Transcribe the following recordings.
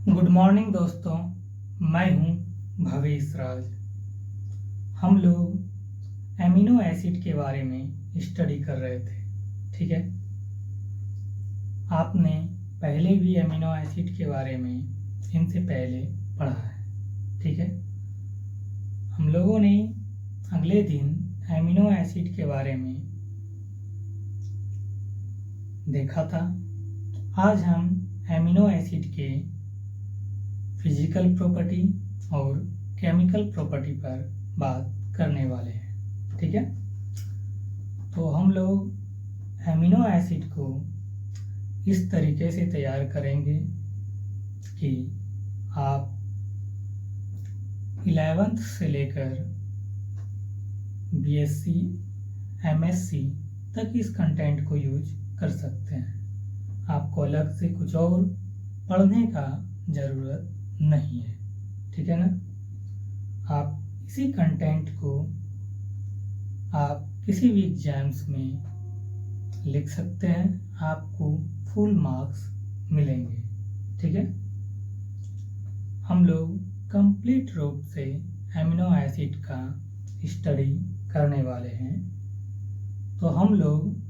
Good morning दोस्तों। मैं हूं भवेश राज। हम लोग एमिनो एसिड के बारे में स्टडी कर रहे थे। ठीक है, आपने पहले भी एमिनो एसिड के बारे में इनसे पहले पढ़ा है। ठीक है, हम लोगों ने अगले दिन एमिनो एसिड के बारे में देखा था। आज हम एमिनो एसिड के फिजिकल प्रॉपर्टी और केमिकल प्रॉपर्टी पर बात करने वाले हैं। ठीक है, तो हम लोग एमिनो एसिड को इस तरीके से तैयार करेंगे कि आप 11th से लेकर BSc MSc तक इस कंटेंट को यूज कर सकते हैं। आपको अलग से कुछ और पढ़ने का ज़रूरत नहीं है। ठीक है ना, आप इसी कंटेंट को आप किसी भी एग्जाम्स में लिख सकते हैं, आपको फुल मार्क्स मिलेंगे। ठीक है, हम लोग कंप्लीट रूप से एमिनो एसिड का स्टडी करने वाले हैं। तो हम लोग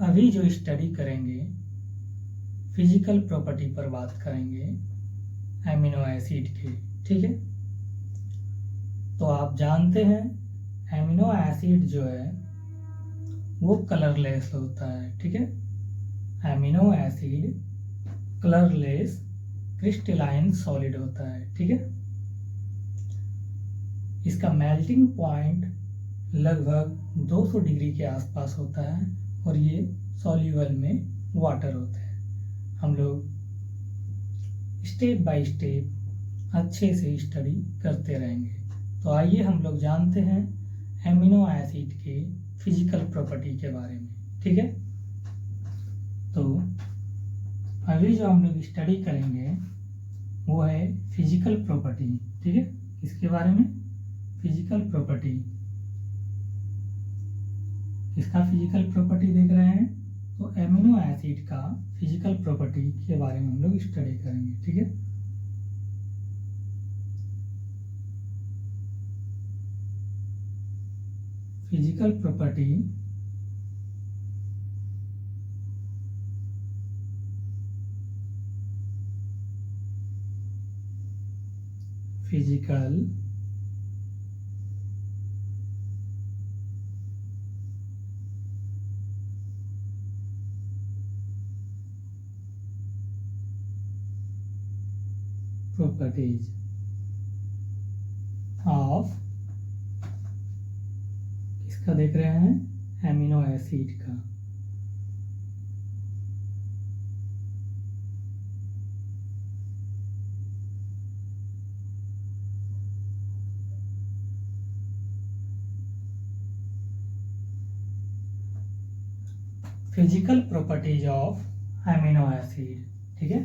अभी जो स्टडी करेंगे फिजिकल प्रॉपर्टी पर बात करेंगे एमिनो एसिड की। ठीक है, तो आप जानते हैं एमिनो एसिड जो है वो कलरलेस होता है। ठीक है, amino acid colourless crystalline solid होता है। ठीक है, इसका मेल्टिंग पॉइंट लगभग 200 डिग्री के आसपास होता है और ये सॉल्यूबल में वाटर होते हैं। हम लोग स्टेप बाय स्टेप अच्छे से स्टडी करते रहेंगे। तो आइए हम लोग जानते हैं एमिनो एसिड के फिजिकल प्रॉपर्टी के बारे में। ठीक है, तो अभी जो हम लोग स्टडी करेंगे वो है फिजिकल प्रॉपर्टी। ठीक है, इसके बारे में फिजिकल प्रॉपर्टी, किसका फिजिकल प्रॉपर्टी देख रहे हैं, तो एमिनो एसिड का फिजिकल प्रॉपर्टी के बारे में हम लोग स्टडी करेंगे। ठीक है, physical property physical properties of, किसका देख रहे हैं, एमिनो एसिड का। Physical properties of amino acid. ठीक है,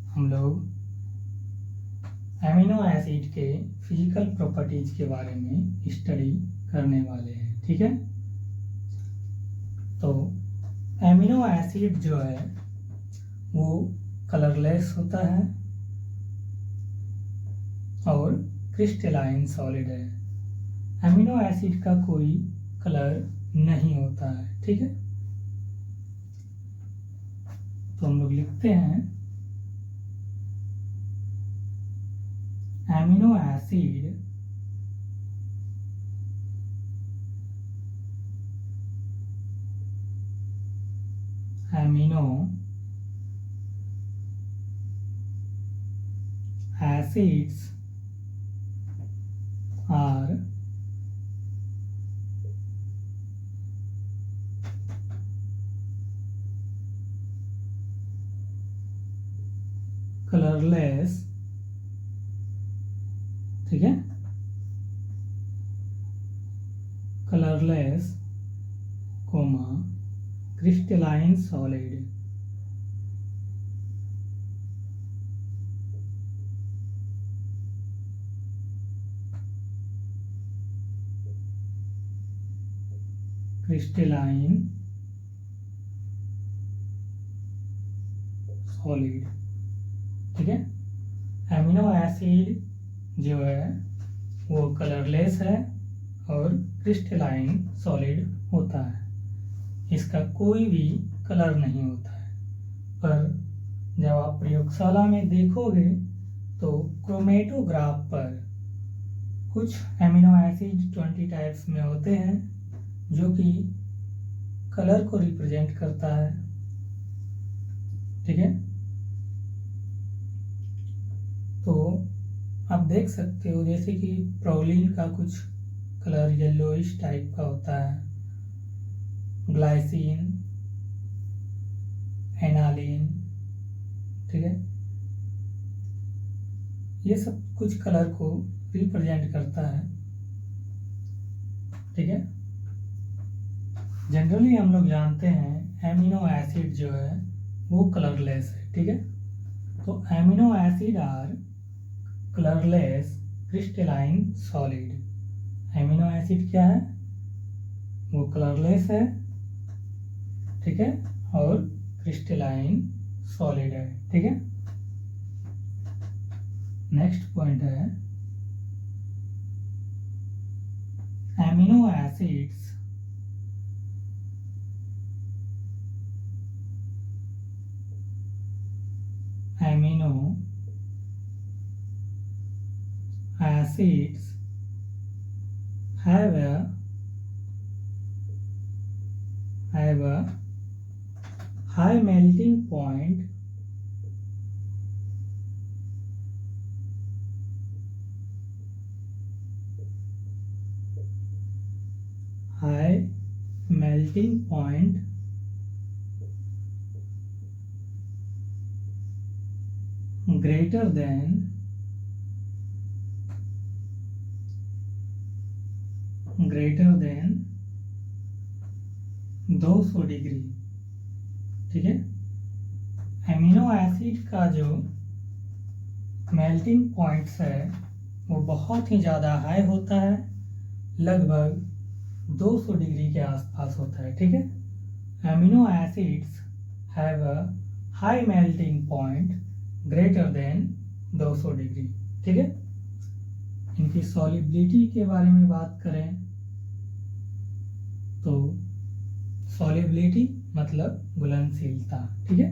हम लोग एमिनो एसिड के फिजिकल प्रॉपर्टीज के बारे में स्टडी करने वाले हैं। ठीक है, तो एमिनो एसिड जो है वो कलरलेस होता है और क्रिस्टलाइन सॉलिड है। एमिनो एसिड का कोई कलर नहीं होता है। ठीक है, तो हम लोग लिखते हैं amino acid amino acids are colourless. ठीक है, colourless comma crystalline solid. Crystalline solid. ठीक है। एमिनो एसिड जो है वो कलरलेस है और क्रिस्टलाइन सॉलिड होता है, इसका कोई भी कलर नहीं होता है। पर जब आप प्रयोगशाला में देखोगे तो क्रोमेटोग्राफ पर कुछ एमिनो एसिड 20 टाइप्स में होते हैं जो कि कलर को रिप्रेजेंट करता है, ठीक है। तो आप देख सकते हो जैसे कि प्रोलिन का कुछ कलर येलोइश टाइप का होता है, ग्लाइसिन, एनालिन, ठीक है। ये सब कुछ कलर को रिप्रेजेंट करता है, ठीक है। जनरली हम लोग जानते हैं एमिनो एसिड जो है वो कलरलेस है, ठीक है। तो amino acid are colourless crystalline solid. Amino acid क्या है, वो कलरलेस है, ठीक है, और क्रिस्टलाइन सॉलिड है, ठीक है। नेक्स्ट पॉइंट है amino acids have a high melting point greater than 200 degree, ठीक है। एमिनो एसिड का जो मेल्टिंग पॉइंट्स है वो बहुत ही ज़्यादा हाई होता है, लगभग 200 डिग्री के आसपास होता है, ठीक है। Amino acids have a high melting point greater than 200 degree, ठीक है। इनकी सॉलिबिलिटी के बारे में बात करें तो सॉलिबिलिटी मतलब घुलनशीलता, ठीक है।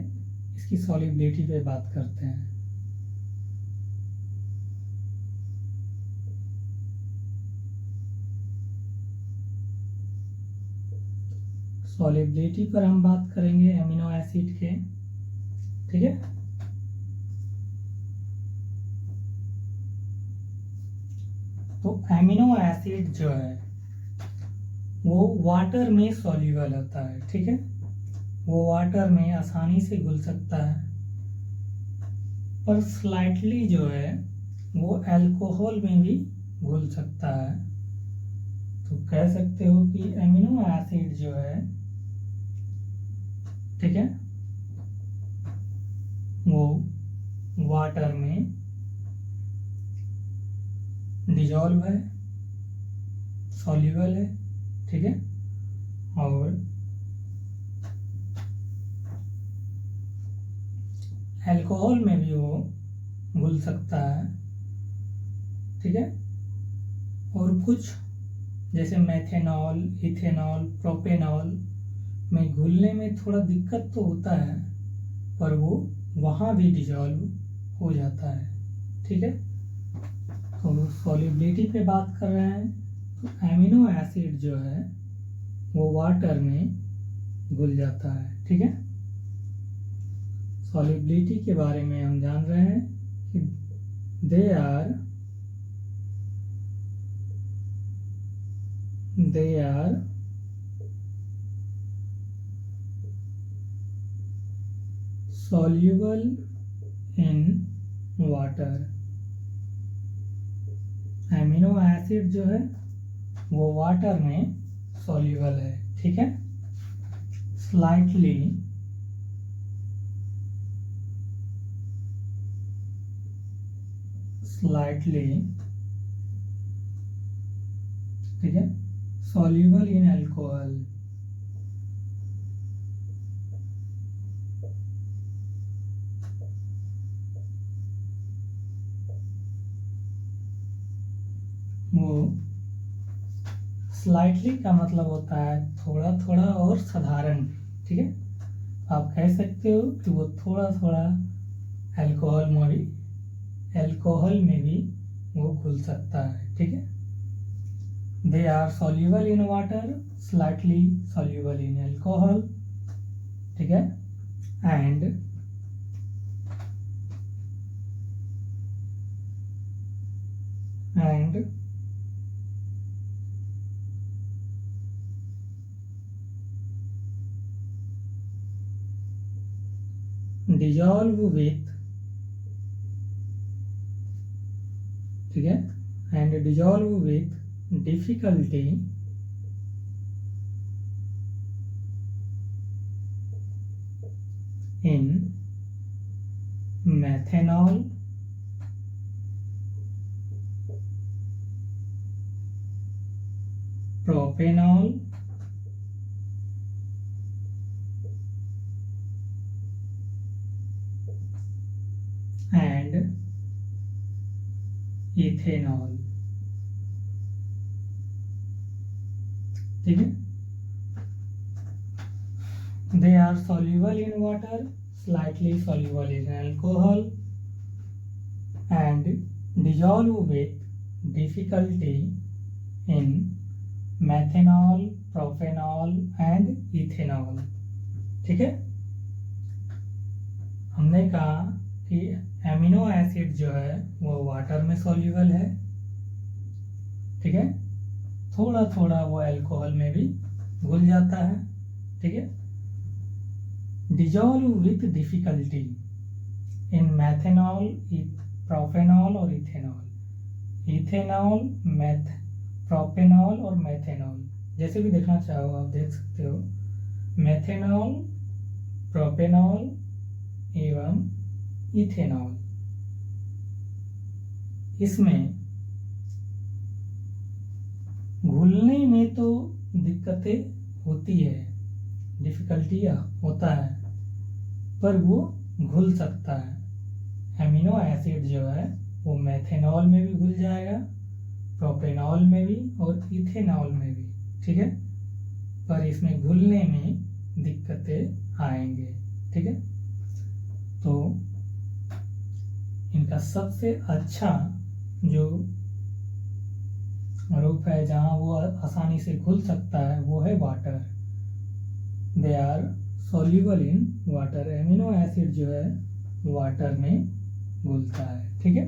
इसकी सॉलिबिलिटी पे बात करते हैं। सॉलिबिलिटी पर हम बात करेंगे एमिनो एसिड के, ठीक है। तो एमिनो एसिड जो है वो वाटर में सॉल्युबल होता है, ठीक है। वो वाटर में आसानी से घुल सकता है, पर स्लाइटली जो है वो अल्कोहल में भी घुल सकता है। तो कह सकते हो कि एमिनो एसिड जो है, ठीक है, वो वाटर में डिजॉल्व है, सॉल्युबल है, ठीक है, और अल्कोहल में भी वो घुल सकता है, ठीक है। और कुछ जैसे मेथेनॉल, इथेनॉल, प्रोपेनॉल में घुलने में थोड़ा दिक्कत तो होता है, पर वो वहाँ भी डिजॉल्व हो जाता है, ठीक है। तो सॉलिबिलिटी पे बात कर रहे हैं तो एमिनो एसिड जो है वो वाटर में घुल जाता है, ठीक है। सॉलिबिलिटी के बारे में हम जान रहे हैं कि they are soluble in water। Amino acid जो है वो वाटर में सॉल्युबल है, ठीक है। स्लाइटली ठीक है, soluble in alcohol। वो स्लाइटली का मतलब होता है थोड़ा थोड़ा और साधारण, ठीक है। आप कह सकते हो कि वो थोड़ा थोड़ा अल्कोहल में भी वो घुल सकता है, ठीक है। They are soluble in water, slightly soluble in alcohol, ठीक है। एंड dissolve with, ठीक है, and dissolve with difficulty in methanol, propanol and ethanol, ठीक है। They are soluble in water, slightly soluble in alcohol and dissolve with difficulty in methanol, propanol and ethanol, ठीक है। हमने कहा कि एमिनो एसिड जो है वो वाटर में सॉल्यूबल है, ठीक है। थोड़ा थोड़ा वो अल्कोहल में भी घुल जाता है, ठीक है। Dissolve with difficulty in methanol, propanol और इथेनॉल। इथेनॉल, प्रोपेनॉल और मैथेनॉल, जैसे भी देखना चाहो आप देख सकते हो। मैथेनॉल, प्रोपेनॉल एवं इथेनॉल, इसमें घुलने में तो दिक्कतें होती है, डिफिकल्टियाँ होता है, पर वो घुल सकता है। एमिनो एसिड जो है वो मैथेनॉल में भी घुल जाएगा, प्रोपेनॉल में भी और इथेनॉल में भी, ठीक है। पर इसमें घुलने में दिक्कतें आएंगे, ठीक है। तो इनका सबसे अच्छा जो रूप है जहाँ वो आसानी से घुल सकता है वो है water. They are soluble in water. Amino acid जो है वाटर में घुलता है, ठीक है।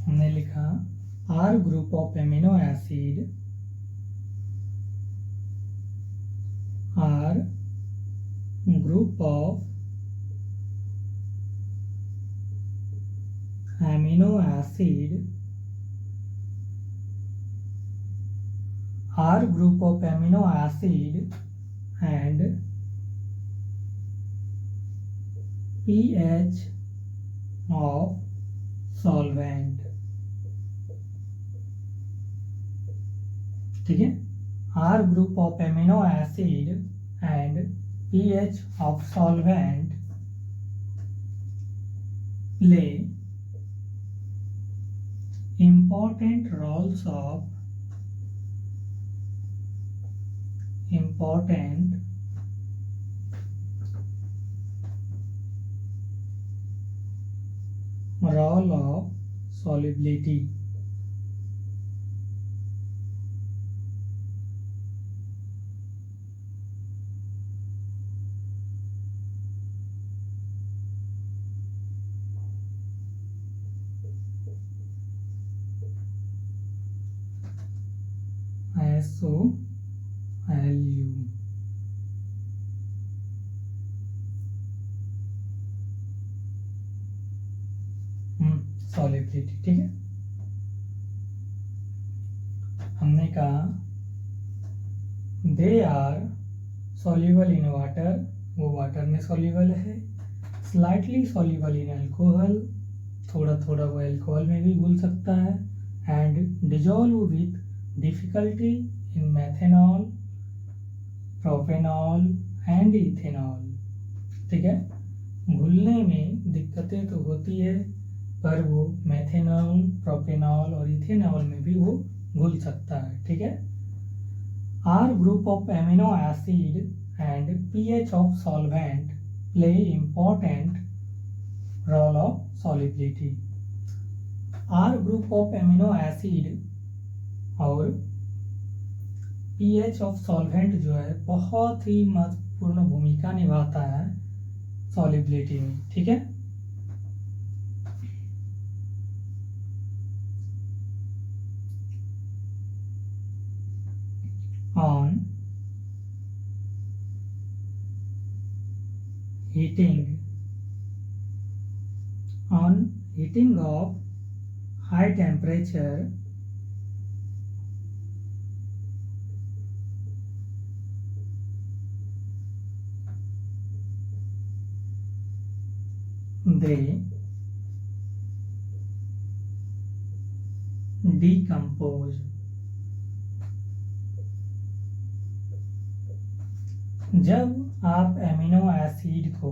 हमने लिखा R group of amino acid R group of amino acid are group of amino acid and pH of solvent, ठीक है। R group of amino acid and pH of solvent play important roles of solubility, SOLU, solubility, ठीक है। हमने कहा they are soluble in water, वो water में soluble है। Slightly soluble in alcohol, थोड़ा थोड़ा वो अल्कोहल में भी घुल सकता है। And dissolve with difficulty in methanol, propanol and ethanol. ठीक है, घुलने में दिक्कतें तो होती है, पर वो मेथेनॉल, प्रोपेनॉल और इथेनॉल में भी वो घुल सकता है। ठीक है, R group of amino acid and pH of solvent play important role of solubility. R group of amino acid और pH ऑफ सॉल्वेंट जो है बहुत ही महत्वपूर्ण भूमिका निभाता है सॉलिबिलिटी में। ठीक है, on heating of high temperature, they decompose। जब आप एमिनो एसिड को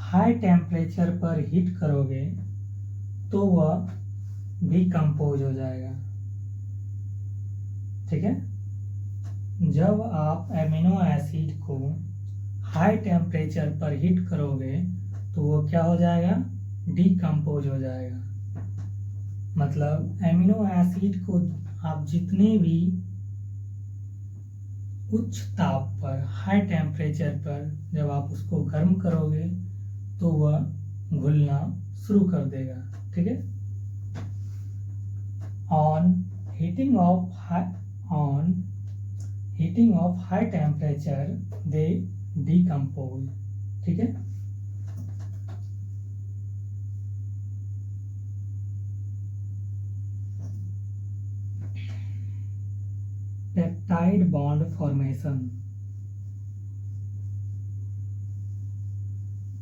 हाई टेम्परेचर पर हीट करोगे तो वह डिकम्पोज हो जाएगा। ठीक है, जब आप एमिनो एसिड को हाई टेम्परेचर पर हीट करोगे तो वो क्या हो जाएगा, डिकम्पोज हो जाएगा। मतलब एमिनो एसिड को आप जितने भी उच्च ताप पर, हाई टेम्परेचर पर जब आप उसको गर्म करोगे तो वह घुलना शुरू कर देगा। ठीक है, on heating of high temperature they decompose. ठीक है, peptide bond formation.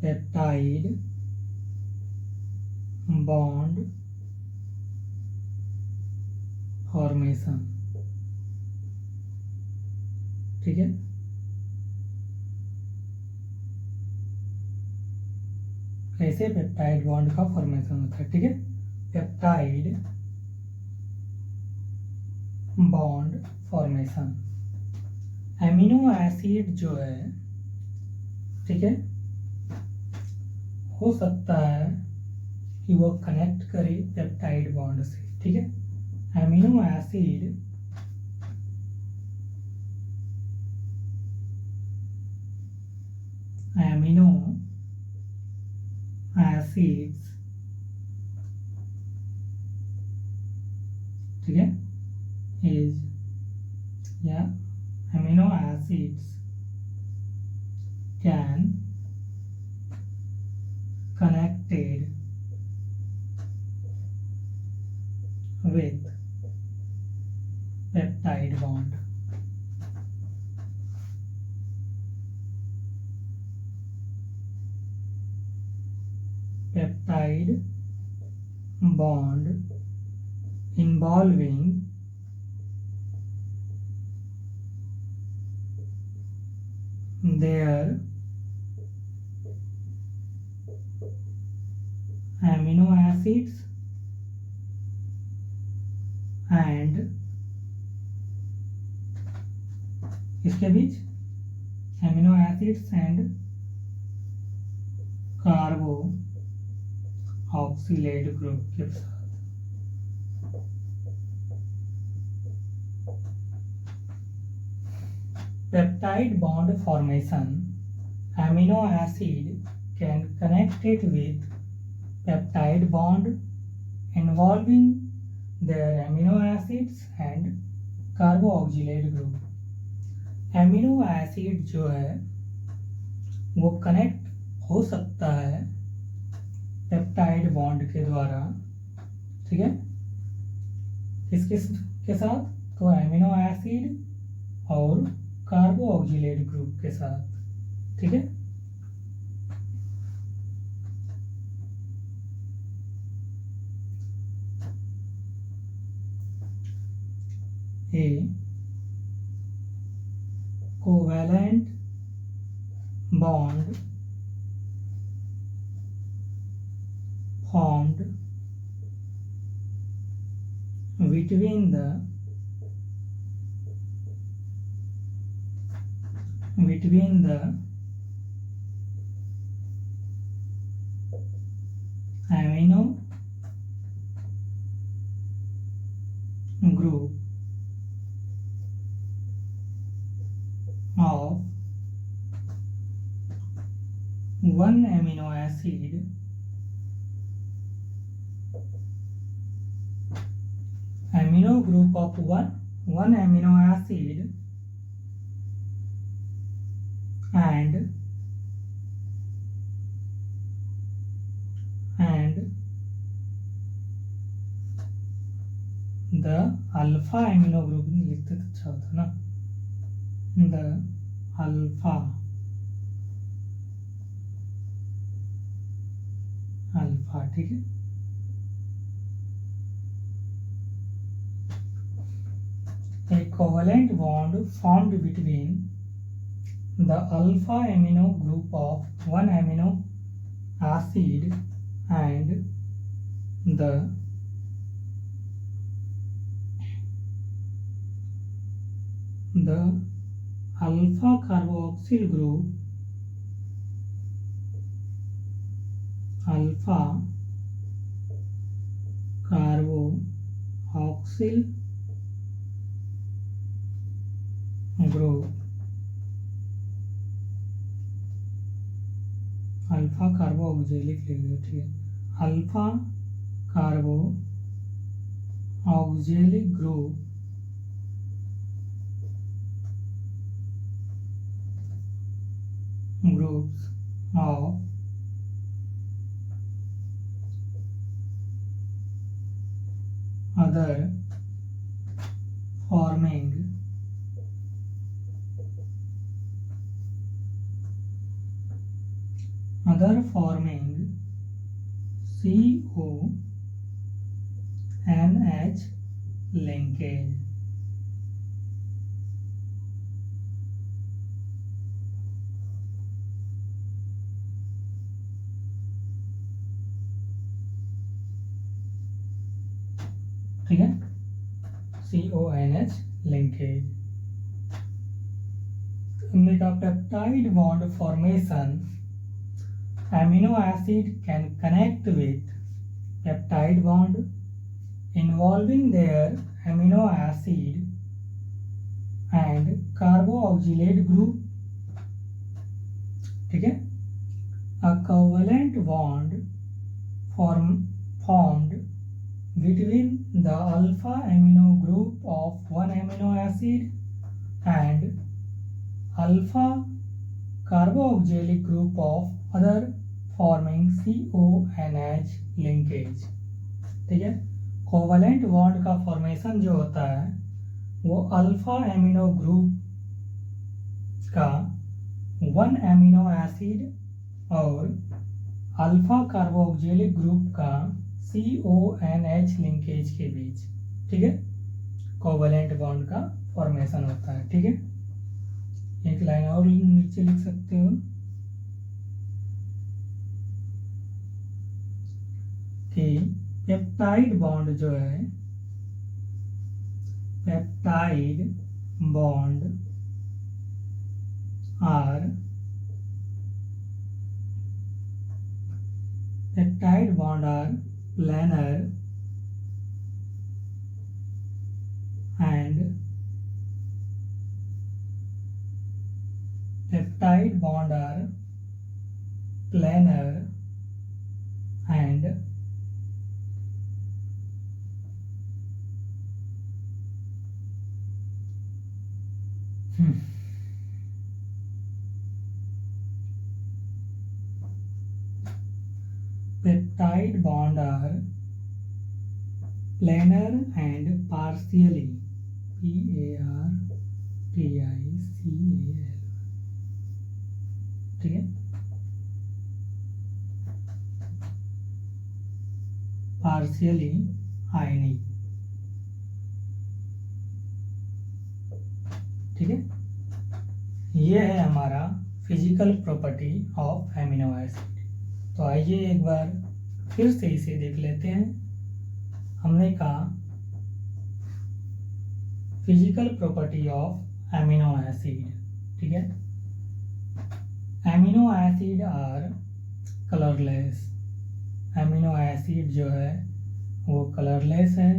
Peptide bond formation. ठीक है, कैसे पेप्टाइड बॉन्ड का फॉर्मेशन होता है। ठीक है, peptide bond formation, amino acid जो है, ठीक है, हो सकता है कि वो कनेक्ट करे पेप्टाइड बॉन्ड से। ठीक है, एमिनो एसिड एसिड्स, ठीक है, इज या amino acids can connected with peptide bond। Peptide bond involving their amino acids and इसके बीच amino acids and carboxylate group के साथ। Peptide bond formation, amino acid can connect it with peptide bond involving their amino acids and carboxylate group। Amino acid जो है वो connect हो सकता है पेप्टाइड बॉन्ड के द्वारा। ठीक है, किस किस के साथ, तो एमिनो एसिड और कार्बोक्सिलेट ग्रुप के साथ। ठीक है, A covalent bond formed between the amino group of one amino acid group of one amino acid and the alpha amino group लिखते तो अच्छा होता ना, the alpha ठीक है। A covalent bond formed between the alpha amino group of one amino acid and the alpha carboxyl group alpha carboxylic लिख दो, ठीक है। Alpha carboxylic group groups of other forming CONH linkage। ठीक है, CONH linkage. हमने कहा peptide bond formation, amino acid can connect with peptide bond involving their amino acid and carboxylate group। ठीक है, a covalent bond formed between the alpha amino group of one amino acid and alpha carboxylic group of other forming CONH linkage। ठीक है, covalent bond का formation जो होता है वो alpha amino group का वन एमिनो एसिड और alpha carboxylic group का CONH लिंकेज के बीच, ठीक है, कोवलेंट बॉन्ड का फॉर्मेशन होता है। ठीक है, एक लाइन और नीचे लिख सकते हो कि पेप्टाइड बॉन्ड जो है, peptide bond are planar and peptide bond are planar and peptide bond are planar and partially PARTICAL। ठीक है, पार्शियली आयनिक। ठीक है, ये है हमारा physical property of amino acid. तो आइए एक बार फिर से इसे देख लेते हैं। हमने कहा physical property of amino acid, ठीक है। Amino acid are colourless. Amino acid जो है वो कलरलेस है,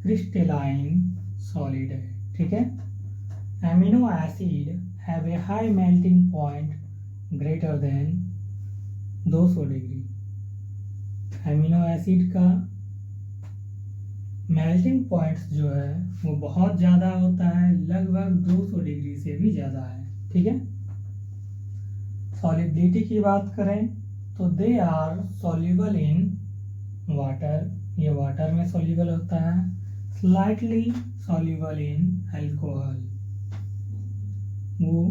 क्रिस्टलाइन सॉलिड है, ठीक है। Amino acid have a high melting point greater than 200 degree. Amino acid का मेल्टिंग पॉइंट्स जो है वो बहुत ज़्यादा होता है, लगभग 200 डिग्री से भी ज़्यादा है, ठीक है। सॉलिबिलिटी की बात करें तो they are soluble in water, ये वाटर में सॉल्युबल होता है, स्लाइटली सॉल्युबल इन अल्कोहल, वो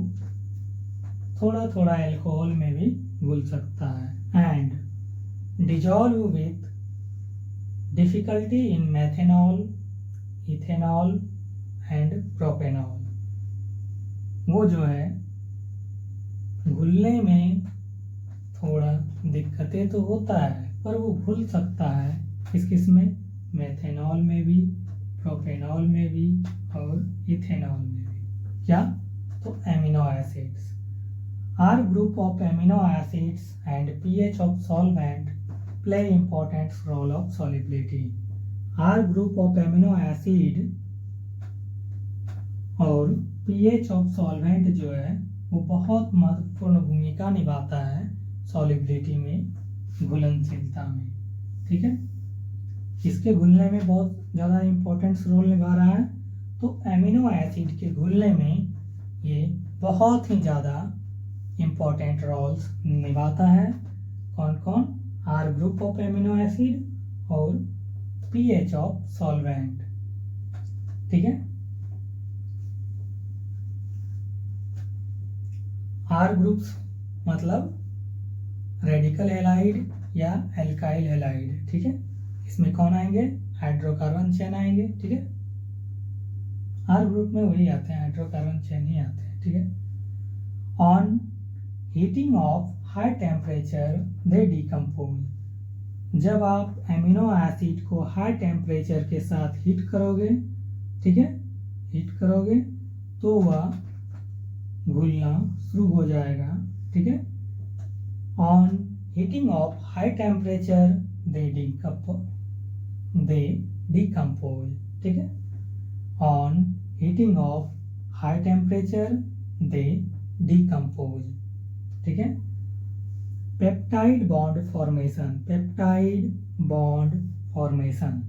थोड़ा थोड़ा अल्कोहल में भी घुल सकता है, and dissolve with difficulty in methanol, ethanol and propanol. वो जो है घुलने में थोड़ा दिक्कतें तो होता है, पर वो घुल सकता है किस में, मेथेनॉल में भी, प्रोपेनॉल में भी और इथेनॉल में भी। क्या? तो amino acids R group of amino acids and pH of solvent play important role of solubility. R group of amino acid और पीएच ऑफ सॉल्वेंट जो है वो बहुत महत्वपूर्ण भूमिका निभाता है सॉलिबिलिटी में, घुलनशीलता में, ठीक है। इसके घुलने में बहुत ज़्यादा इम्पोर्टेंट रोल निभा रहा है। तो एमिनो एसिड के घुलने में ये बहुत ही ज़्यादा इम्पोर्टेंट रोल्स निभाता है। कौन कौन? R group of amino acid और पीएच ऑफ सॉल्वेंट, ठीक है। आर ग्रुप्स मतलब रेडिकल हैलाइड या एल्काइल हैलाइड, ठीक है। इसमें कौन आएंगे? हाइड्रोकार्बन चेन आएंगे, ठीक है। आर ग्रुप में वही आते हैं, हाइड्रोकार्बन चेन ही आते हैं, ठीक है। On heating of high temperature they decompose. जब आप एमिनो एसिड को हाई टेम्परेचर के साथ हीट करोगे, ठीक है, हीट करोगे तो वह घुलना शुरू हो जाएगा, ठीक है। On heating of high temperature they decompose, ठीक है। On heating of high temperature they decompose, ठीक है। Peptide bond formation, peptide bond formation.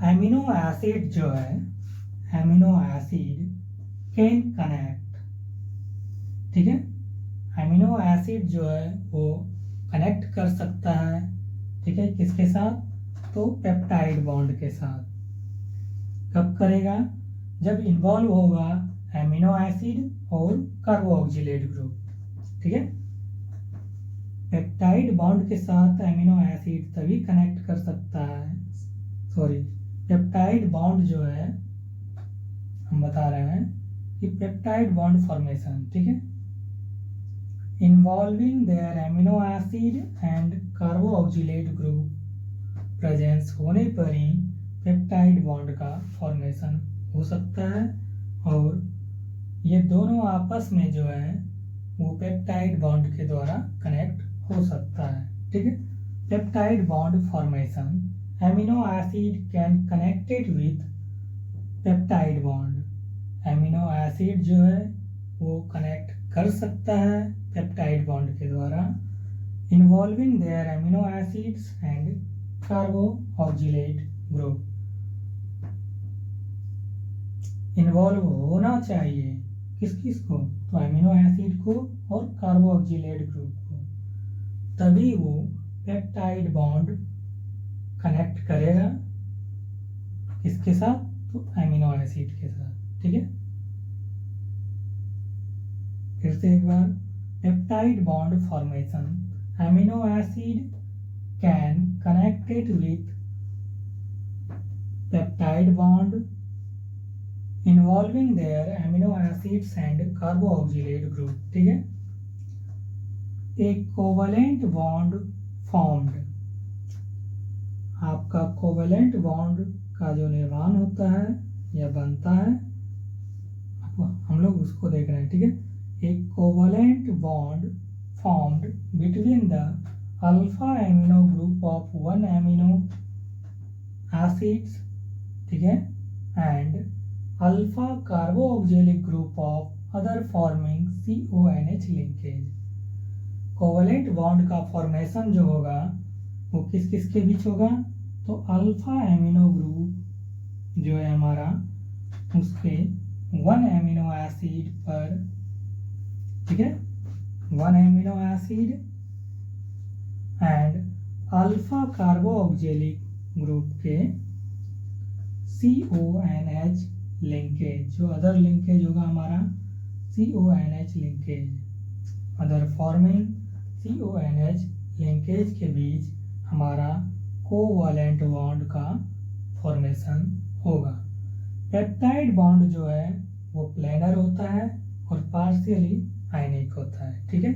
Amino acid जो है, एमिनो एसिड कैन कनेक्ट, ठीक है। एमिनो एसिड जो है वो कनेक्ट कर सकता है, ठीक है, किसके साथ? तो पेप्टाइड बॉन्ड के साथ। कब करेगा? जब इन्वॉल्व होगा एमिनो एसिड और कार्बोक्सिलेट ग्रुप, ठीक है। पेप्टाइड बॉन्ड के साथ एमिनो एसिड तभी कनेक्ट कर सकता है, सॉरी, पेप्टाइड बॉन्ड जो है हम बता रहे हैं कि पेप्टाइड बॉन्ड फॉर्मेशन, ठीक है, involving their amino acid and carboxylate group presence होने पर ही पेप्टाइड बॉन्ड का फॉर्मेशन हो सकता है, और ये दोनों आपस में जो है वो पेप्टाइड बॉन्ड के द्वारा कनेक्ट हो सकता है, ठीक है। Peptide bond formation, amino acid can connected with peptide bond. Amino acid जो है वो कनेक्ट कर सकता है पेप्टाइड बॉन्ड के द्वारा, involving their amino acids and carboxylate group. Involve होना चाहिए किस किस को? तो एमिनो एसिड को और कार्बोक्सिलेट ग्रुप को, तभी वो पेप्टाइड बॉन्ड कनेक्ट करेगा किसके साथ? तो एमिनो एसिड के साथ, ठीक है। फिर से एक बार, peptide bond formation, amino acid can connected with peptide bond involving their amino acids and carboxylate group, ठीक है। ए कोवलेंट बॉन्ड फॉर्म्ड, आपका कोवलेंट बॉन्ड का जो निर्माण होता है या बनता है, हम लोग उसको देख रहे हैं, ठीक है। एक covalent bond formed between the alpha amino group of one amino acids, ठीक है, and alpha carboxylic group of other forming CONH linkage. Covalent bond का फॉर्मेशन जो होगा वो किस किस के बीच होगा, तो अल्फा एमिनो ग्रुप जो है हमारा उसके वन एमिनो एसिड पर, ठीक है, one amino acid and alpha carboxylic group के CONH लिंकेज, जो अदर लिंकेज होगा हमारा CONH linkage, other forming CONH linkage के बीच हमारा कोवलेंट बॉन्ड का फॉर्मेशन होगा। पेप्टाइड बॉन्ड जो है वो प्लेनर होता है और पार्शियली आयनिक होता है, ठीक है।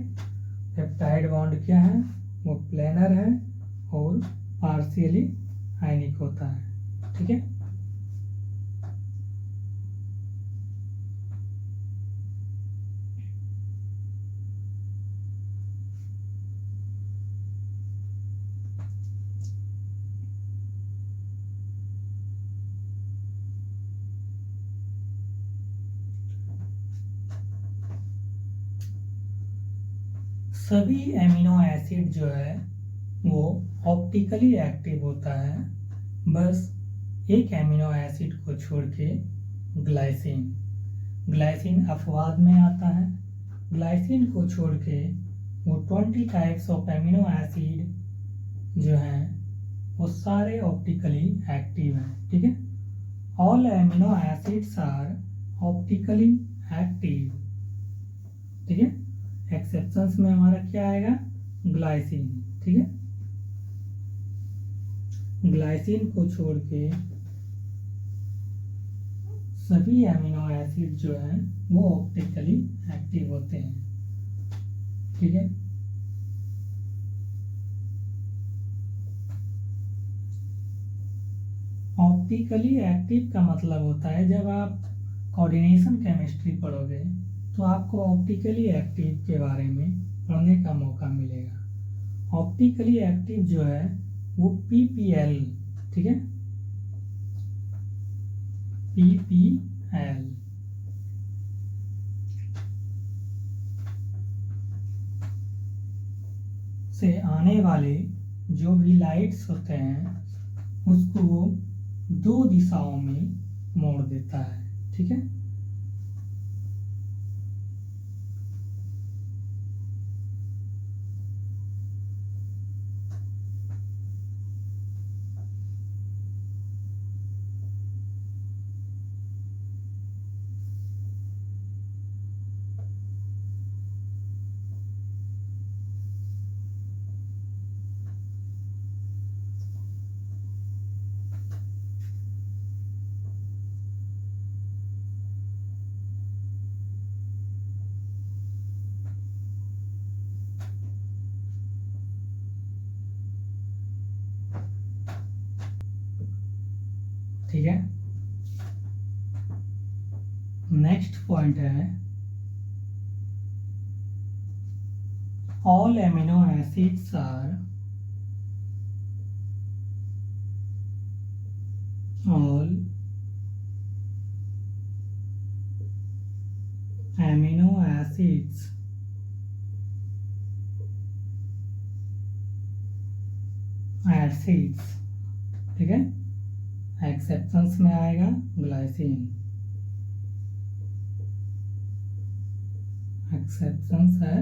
पेप्टाइड बॉन्ड क्या है, वो प्लेनर है और पार्शियली आयनिक होता है, ठीक है। सभी एमिनो एसिड जो है वो ऑप्टिकली एक्टिव होता है, बस एक एमिनो एसिड को छोड़ के ग्लाइसिन। ग्लाइसिन अपवाद में आता है। ग्लाइसिन को छोड़ के वो 20 टाइप्स ऑफ एमिनो एसिड जो हैं वो सारे ऑप्टिकली एक्टिव हैं, ठीक है। All amino acids are optically active, ठीक है। एक्सेप्शंस में हमारा क्या आएगा, ग्लाइसिन, ठीक है। ग्लाइसिन को छोड़ के सभी एमिनो एसिड जो हैं वो ऑप्टिकली एक्टिव होते हैं, ठीक है। ऑप्टिकली एक्टिव का मतलब होता है, जब आप कोऑर्डिनेशन केमिस्ट्री पढ़ोगे तो आपको ऑप्टिकली एक्टिव के बारे में पढ़ने का मौका मिलेगा। ऑप्टिकली एक्टिव जो है वो PPL, ठीक है, PPL से आने वाले जो भी लाइट्स होते हैं उसको वो 2 दिशाओं में मोड़ देता है, ठीक है। ठीक है। नेक्स्ट पॉइंट है all amino acids are all amino acids ठीक है। एक्सेप्शंस में आएगा ग्लाइसिन, एक्सेप्शंस है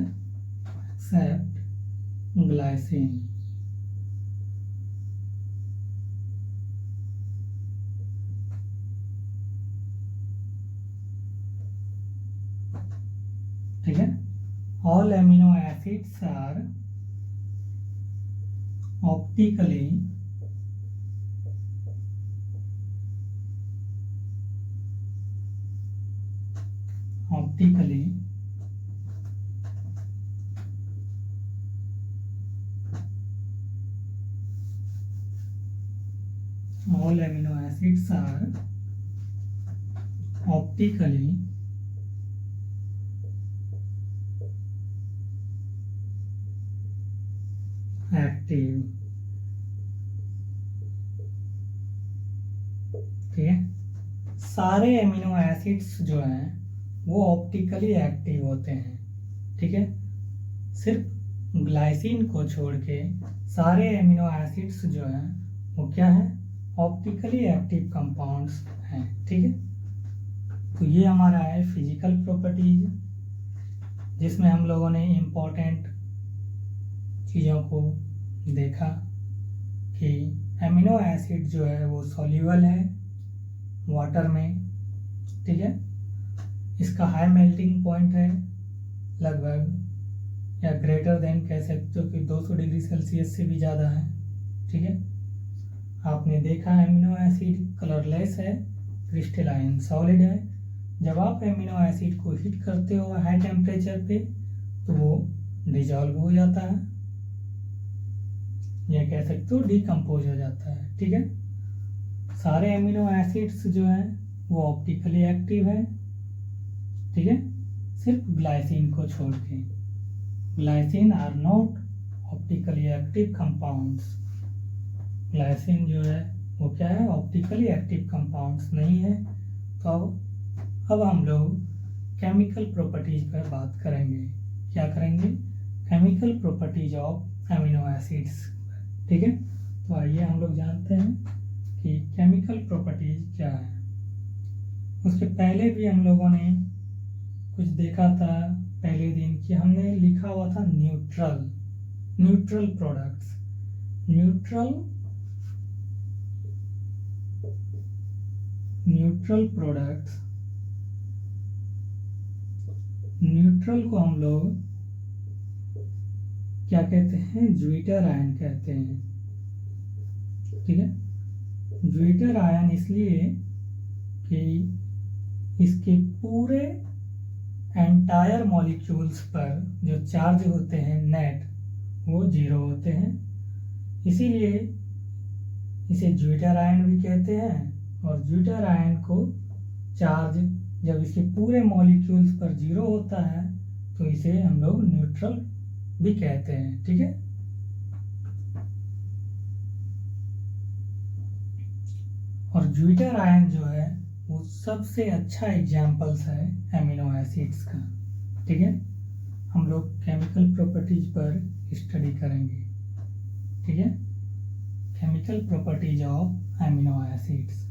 एक्सेप्ट ग्लाइसिन, ठीक है। All amino acids are optically optically all amino acids are optically active। ठीक है, सारे एमिनो एसिड्स जो हैं वो ऑप्टिकली एक्टिव होते हैं। ठीक है, सिर्फ ग्लाइसिन को छोड़ के सारे एमिनो एसिड्स जो हैं वो क्या है, ऑप्टिकली एक्टिव कंपाउंड्स हैं। ठीक है, तो ये हमारा है फिजिकल प्रॉपर्टीज, जिसमें हम लोगों ने इम्पोर्टेंट चीज़ों को देखा कि एमिनो एसिड जो है वो सॉल्यूबल है वाटर में। ठीक है, इसका हाई मेल्टिंग पॉइंट है, लगभग या ग्रेटर देन कह सकते हो कि 200 डिग्री सेल्सियस से भी ज़्यादा है। ठीक है, आपने देखा एमिनो एसिड कलरलेस है, क्रिस्टलाइन सॉलिड है। जब आप एमिनो एसिड को हीट करते हो हाई टेम्परेचर पे तो वो डिजॉल्व हो जाता है, या कह सकते हो डिकम्पोज हो जाता है। ठीक है, सारे एमिनो एसिड्स जो हैं वो ऑप्टिकली एक्टिव है। ठीक है, सिर्फ ग्लाइसिन को छोड़ के। Glycine are not optically active compounds. Glycine जो है वो क्या है, ऑप्टिकली एक्टिव कंपाउंड्स नहीं है। तो अब हम लोग केमिकल प्रॉपर्टीज पर बात करेंगे। क्या करेंगे, chemical properties of amino acids. ठीक है, तो आइए हम लोग जानते हैं कि केमिकल प्रॉपर्टीज क्या है। उसके पहले भी हम लोगों ने कुछ देखा था पहले दिन कि हमने लिखा हुआ था neutral products. Neutral products, neutral को हम लोग क्या कहते हैं, ज्विटर आयन कहते हैं। ठीक है, ज्विटर आयन इसलिए कि इसके पूरे एंटायर मॉलिक्यूल्स पर जो चार्ज होते हैं नेट वो 0 होते हैं, इसीलिए इसे ज्विटर आयन भी कहते हैं। और ज्विटर आयन को चार्ज जब इसके पूरे मॉलिक्यूल्स पर 0 होता है तो इसे हम लोग न्यूट्रल भी कहते हैं। ठीक है, और ज्विटर आयन जो है वो सबसे अच्छा एग्जाम्पल्स है एमिनो एसिड्स का। ठीक है, हम लोग केमिकल प्रॉपर्टीज पर स्टडी करेंगे। ठीक है, chemical properties of amino acids.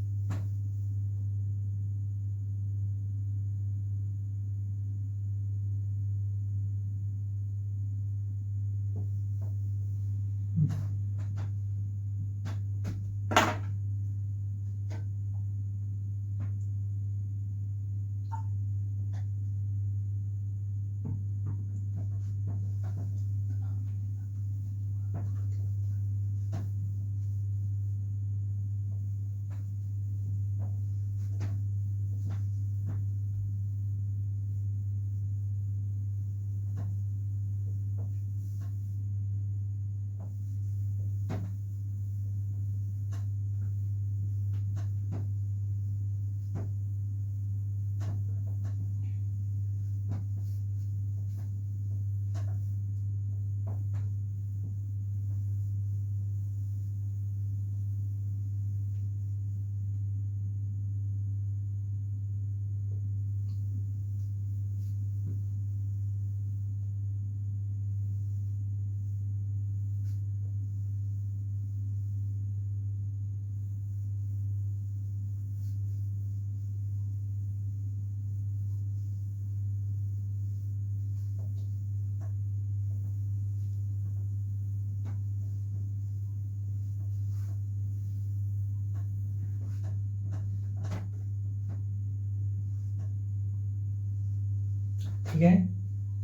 ठीक है,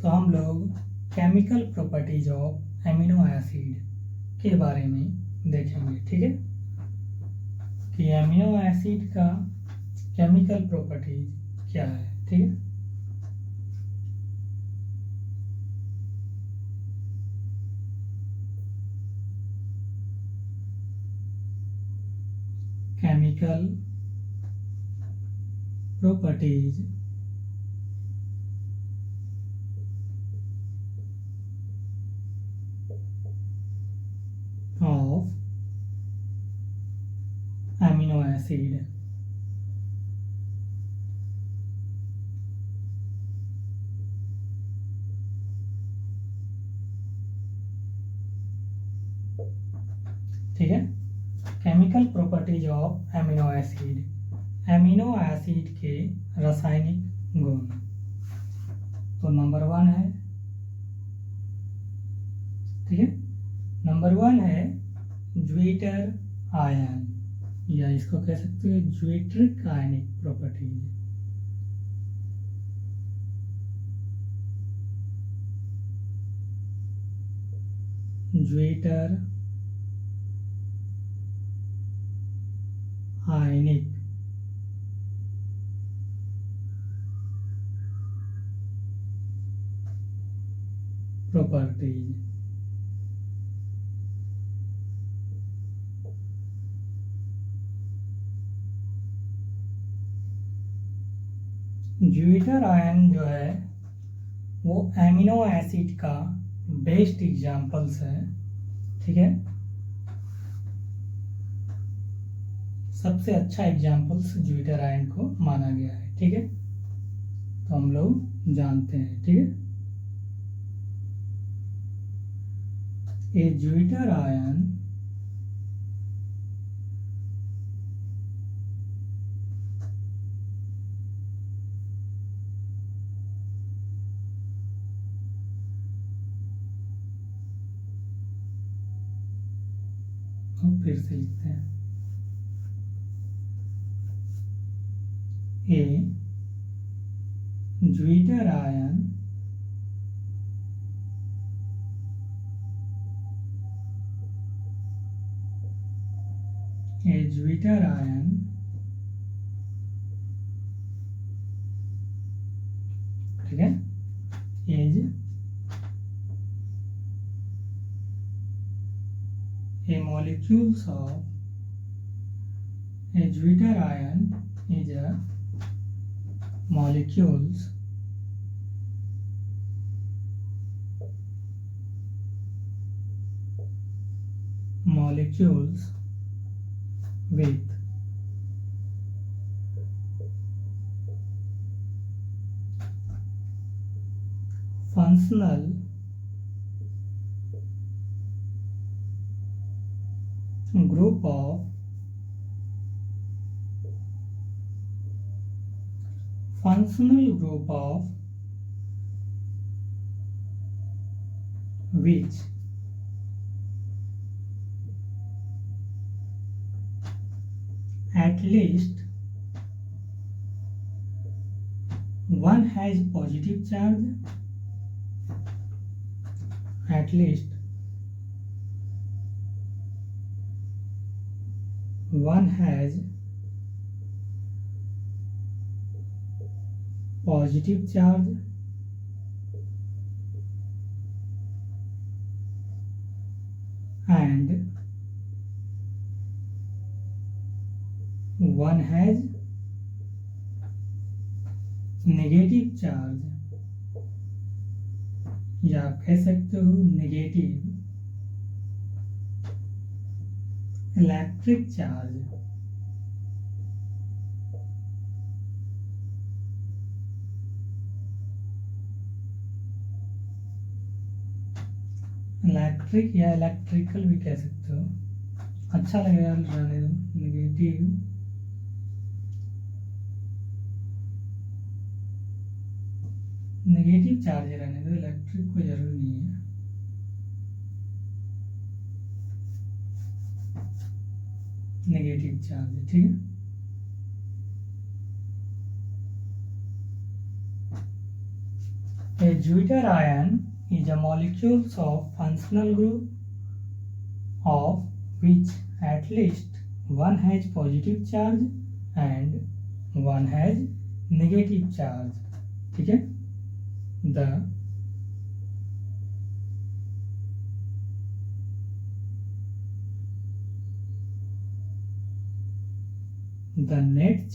तो हम लोग chemical properties of amino acid के बारे में देखेंगे। ठीक है, कि एमिनो एसिड का केमिकल प्रॉपर्टीज क्या है। ठीक है, chemical properties of amino acid. ठीक है, chemical properties of amino acid, amino acid के रासायनिक गुण। तो नंबर 1 है, ठीक है, नंबर 1 है ज्विटर आयन, या इसको कह सकते हो ज्विट्रिक आयनिक प्रॉपर्टीज। ज्विटर आयनिक प्रॉपर्टीज। ज्विटर आयन जो है वो एमिनो एसिड का बेस्ट एग्जाम्पल्स है, ठीक है, सबसे अच्छा एग्जाम्पल्स ज्विटर आयन को माना गया है, ठीक है, तो हम लोग जानते हैं, ठीक है। ए ज्विटर आयन फिर से लिखते हैं, ए ज्विटर आयन ठीक है, is a molecules of a Jupiter ion is a molecules with functional group of which at least one has positive charge, at least one has positive charge and one has negative charge, या आप कह सकते हो negative electric charge. Electric या electrical भी कह सकते हो, अच्छा लगेगा रहने दो, नेगेटिव चार्ज रहने दो, इलेक्ट्रिक को जरूरी नहीं है। नेगेटिव चार्ज, ठीक है। A Jupiter ion is a molecules of functional group of which at least one has positive charge and one has negative charge, ठीक है। The the net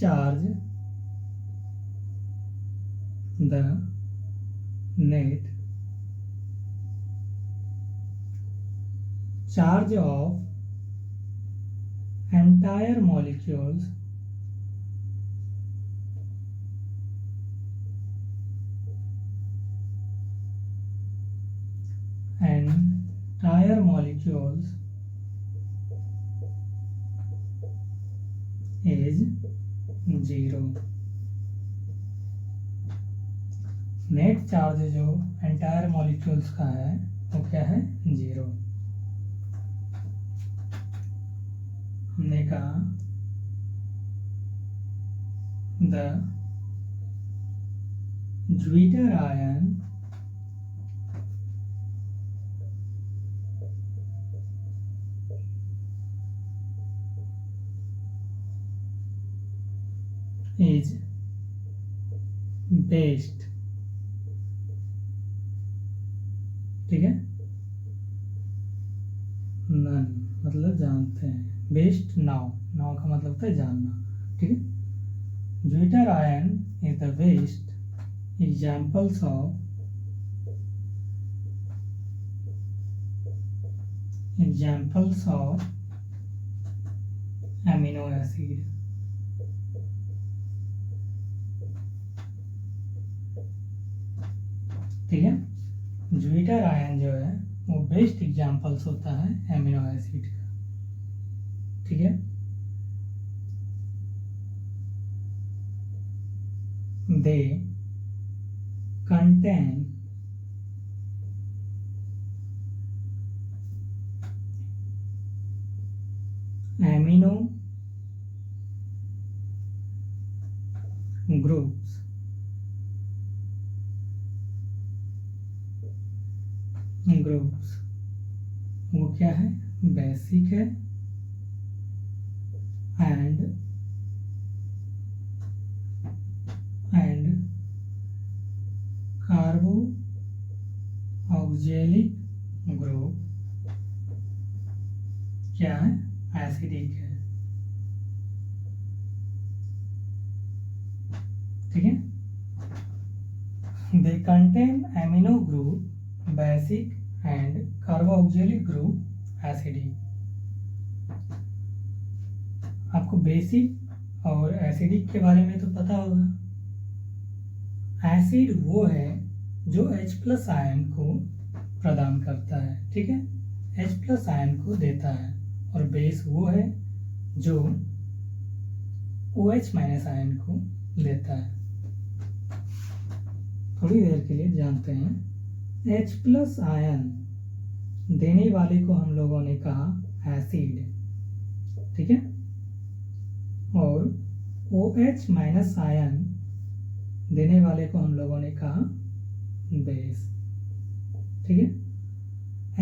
charge of entire molecules is 0। Net charge जो entire molecules का है वो क्या है, 0। हमने कहा the zwitter ion is based, ठीक है, नन मतलब जानते हैं, बेस्ड नाउ, नाउ का मतलब होता है जानना, ठीक है। Zwitter ion is the best examples of amino acid, ठीक है। ज्वीटर आयन जो है वो बेस्ट एग्जाम्पल्स होता है एमिनो एसिड का, ठीक है। दे कंटेन एमिनो ग्रुप्स वो क्या है, बेसिक है एंड कार्बो ऑक्जेलिक ग्रुप क्या है, एसिडिक है, ठीक है। They contain amino group basic and carboxylic group acidic. आपको बेसिक और एसिडिक के बारे में तो पता होगा। एसिड वो है जो H+ आयन को प्रदान करता है, ठीक है, H+ आयन को देता है, और बेस वो है जो OH- आयन को देता है। थोड़ी देर के लिए जानते हैं, H+ आयन देने वाले को हम लोगों ने कहा एसिड, ठीक है, और OH- आयन देने वाले को हम लोगों ने कहा बेस, ठीक है।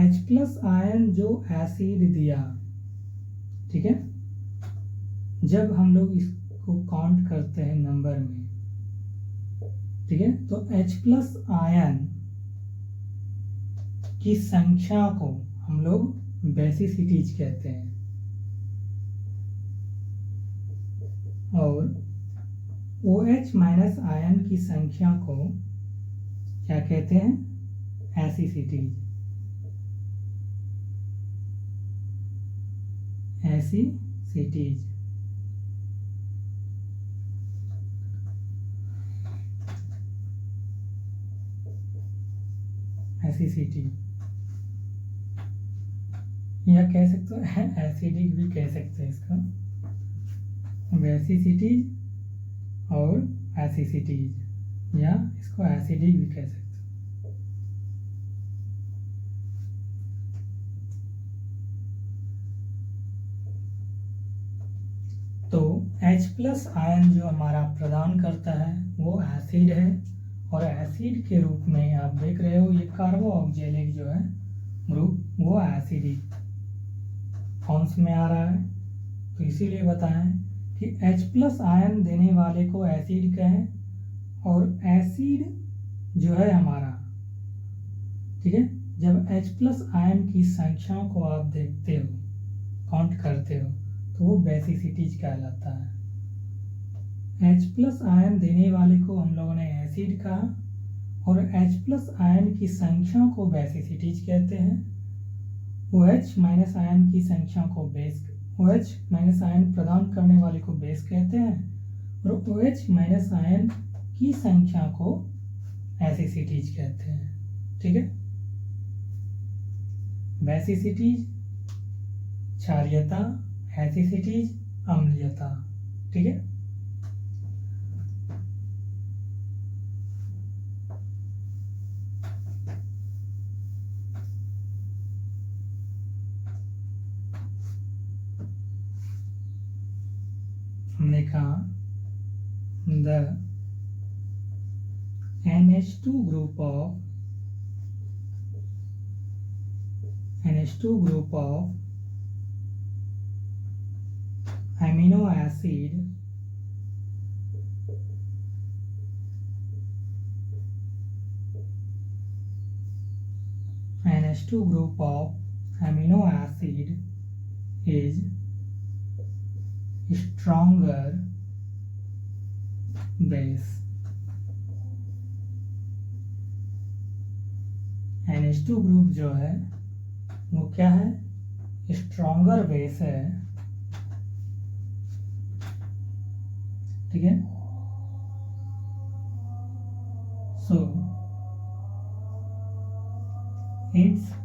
H+ आयन जो एसिड दिया, ठीक है, जब हम लोग इसको काउंट करते हैं नंबर में, ठीक है, तो H+ आयन की संख्या को हम लोग बेसिसिटीज कहते हैं, और OH- आयन की संख्या को क्या कहते हैं, एसिसिटीज, एसिसिटीज। एसिसिटीज या कह सकते हो एसिडिक भी कह सकते हैं इसका, बेसिसिटीज और एसिसिटीज, या इसको एसिडिक भी कह सकते हो। तो H+ आयन जो हमारा प्रदान करता है वो एसिड है, और एसिड के रूप में आप देख रहे हो ये कार्बो ऑक्जेलिक जो है ग्रुप वो एसिडिक फॉर्म्स में आ रहा है। तो इसीलिए बताएं कि H+ आयन देने वाले को एसिड कहें, और एसिड जो है हमारा, ठीक है, जब H+ आयन की संख्या को आप देखते हो, काउंट करते हो, तो वो बेसिसिटीज कहलाता है। H+ आयन देने वाले को हम लोगों ने एसिड कहा, और H+ आयन की संख्या को बेसिसिटीज कहते हैं। OH- आयन की संख्या को बेस, OH- आयन प्रदान करने वाले को बेस कहते हैं, और OH- आयन की संख्या को एसिसिटीज कहते हैं। ठीक है, बेसिसिटीज क्षारीयता, एसिसिटीज अम्लीयता। ठीक है, हमने कहा the NH2 group of amino acid NH2 group of amino acid is stronger base। NH2 group जो है वो क्या है, स्ट्रॉन्गर बेस है। ठीक है, so it's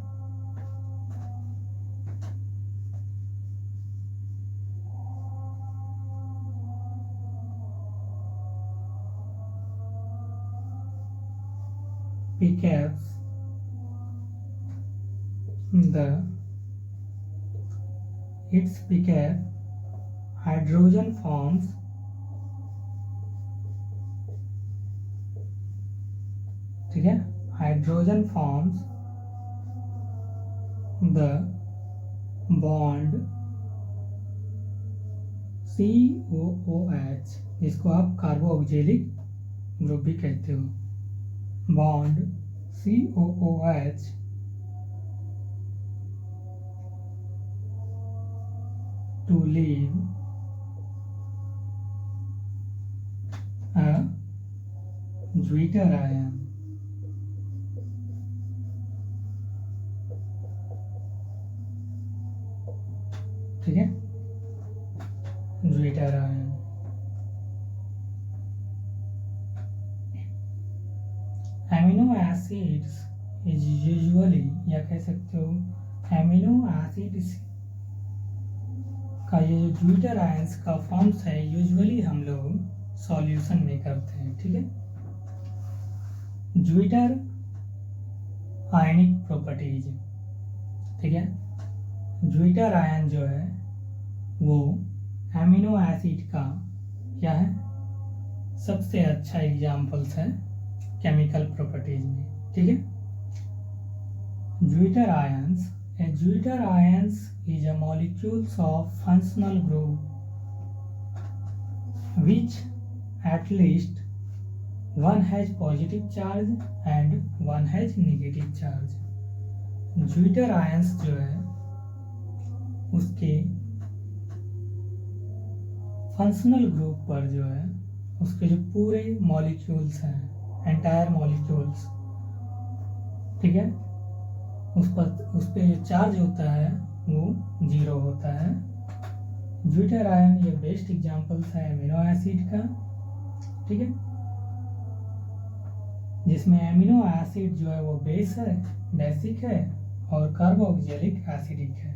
pCAFs its pCAF hydrogen forms ठीक है, hydrogen forms the bond COOH, जिसको आप कार्बोक्सिलिक ग्रुप भी कहते हो। Bond COOH to leave a Zwitter ion। ठीक है, Zwitter ion। Amino acids is usually, या कह सकते हो एमिनो एसिड्स का ये जो ज्विटर आयंस का फॉर्म्स है यूजुअली हम लोग सॉल्यूशन में करते हैं। ठीक है, ज्विटर आयनिक प्रॉपर्टीज। ठीक है, ज्विटर आयन जो है वो एमिनो एसिड का क्या है, सबसे अच्छा एग्जाम्पल्स है केमिकल प्रॉपर्टीज में। ठीक है, zwitter ions, a Zwitter ions is a molecules of functional group which at least one has positive charge and one has negative charge। Zwitter ions जो है उसके फंक्शनल ग्रुप पर जो है उसके जो पूरे मॉलिक्यूल्स हैं, एंटायर मॉलिक्यूल्स, ठीक है, उस पे जो चार्ज होता है वो 0 होता है। ज्विटर आयन ये बेस्ट एग्जांपल्स है एमिनो एसिड का। ठीक है, जिसमें एमिनो एसिड जो है वो बेस है, बेसिक है, और कार्बोक्सिलिक एसिडिक है।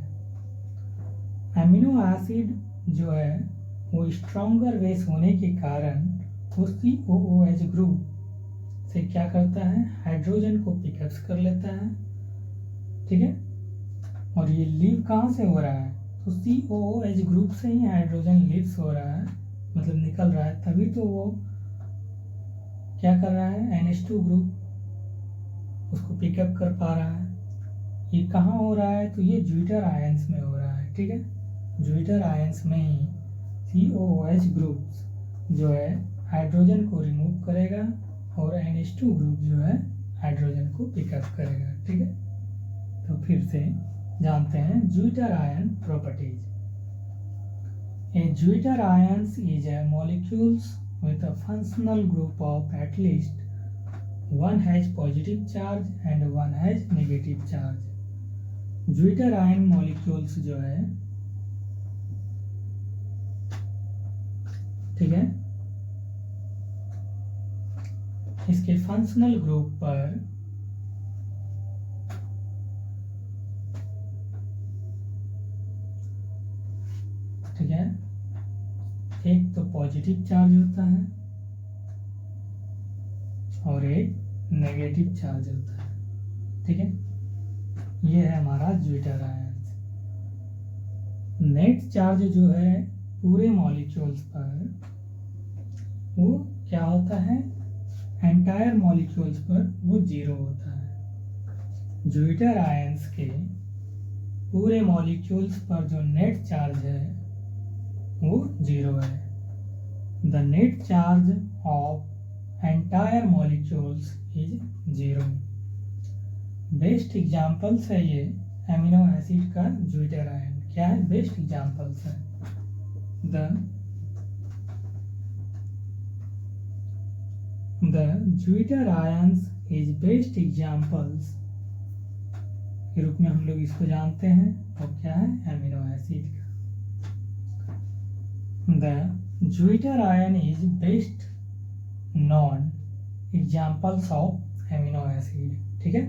एमिनो एसिड जो है वो स्ट्रॉन्गर बेस होने के कारण वो COOH ग्रुप से क्या करता है, हाइड्रोजन को पिकअप कर लेता है। ठीक है, और ये लीव कहाँ से हो रहा है, तो COOH ग्रुप से ही हाइड्रोजन लीव्स हो रहा है, मतलब निकल रहा है, तभी तो वो क्या कर रहा है, NH2 ग्रुप उसको पिकअप कर पा रहा है। ये कहाँ हो रहा है, तो ये ज्विटर आयंस में हो रहा है। ठीक है, ज्विटर आयंस में ही COOH ग्रुप जो है हाइड्रोजन को रिमूव करेगा और NH2 ग्रुप जो है हाइड्रोजन को पिकअप करेगा। ठीक है, तो फिर से जानते हैं zwitter ion properties. A zwitter ions is A molecules with a functional group of at least one has positive charge and one has negative charge. Zwitter ion molecules जो है, ठीक है, इसके फंक्शनल ग्रुप पर ठीक है, एक तो पॉजिटिव चार्ज होता है और एक नेगेटिव चार्ज होता है, ठीक है। ये है हमारा ज्विटर आयंस। नेट चार्ज जो है पूरे मॉलिक्यूल्स पर, वो क्या होता है, एंटायर मॉलिक्यूल्स पर वो 0 होता है। ज्विटर आयंस के पूरे मॉलिक्यूल्स पर जो नेट चार्ज है वो 0 है। The net charge of entire molecules is 0। Best examples है ये एमिनो एसिड का ज्विटर आयन। क्या है? बेस्ट एग्जाम्पल्स है। The zwitter ions is best examples के रूप में हम लोग इसको जानते हैं। और क्या है? एमिनो एसिड का। The zwitter ion is best non examples of amino acid, ठीक है।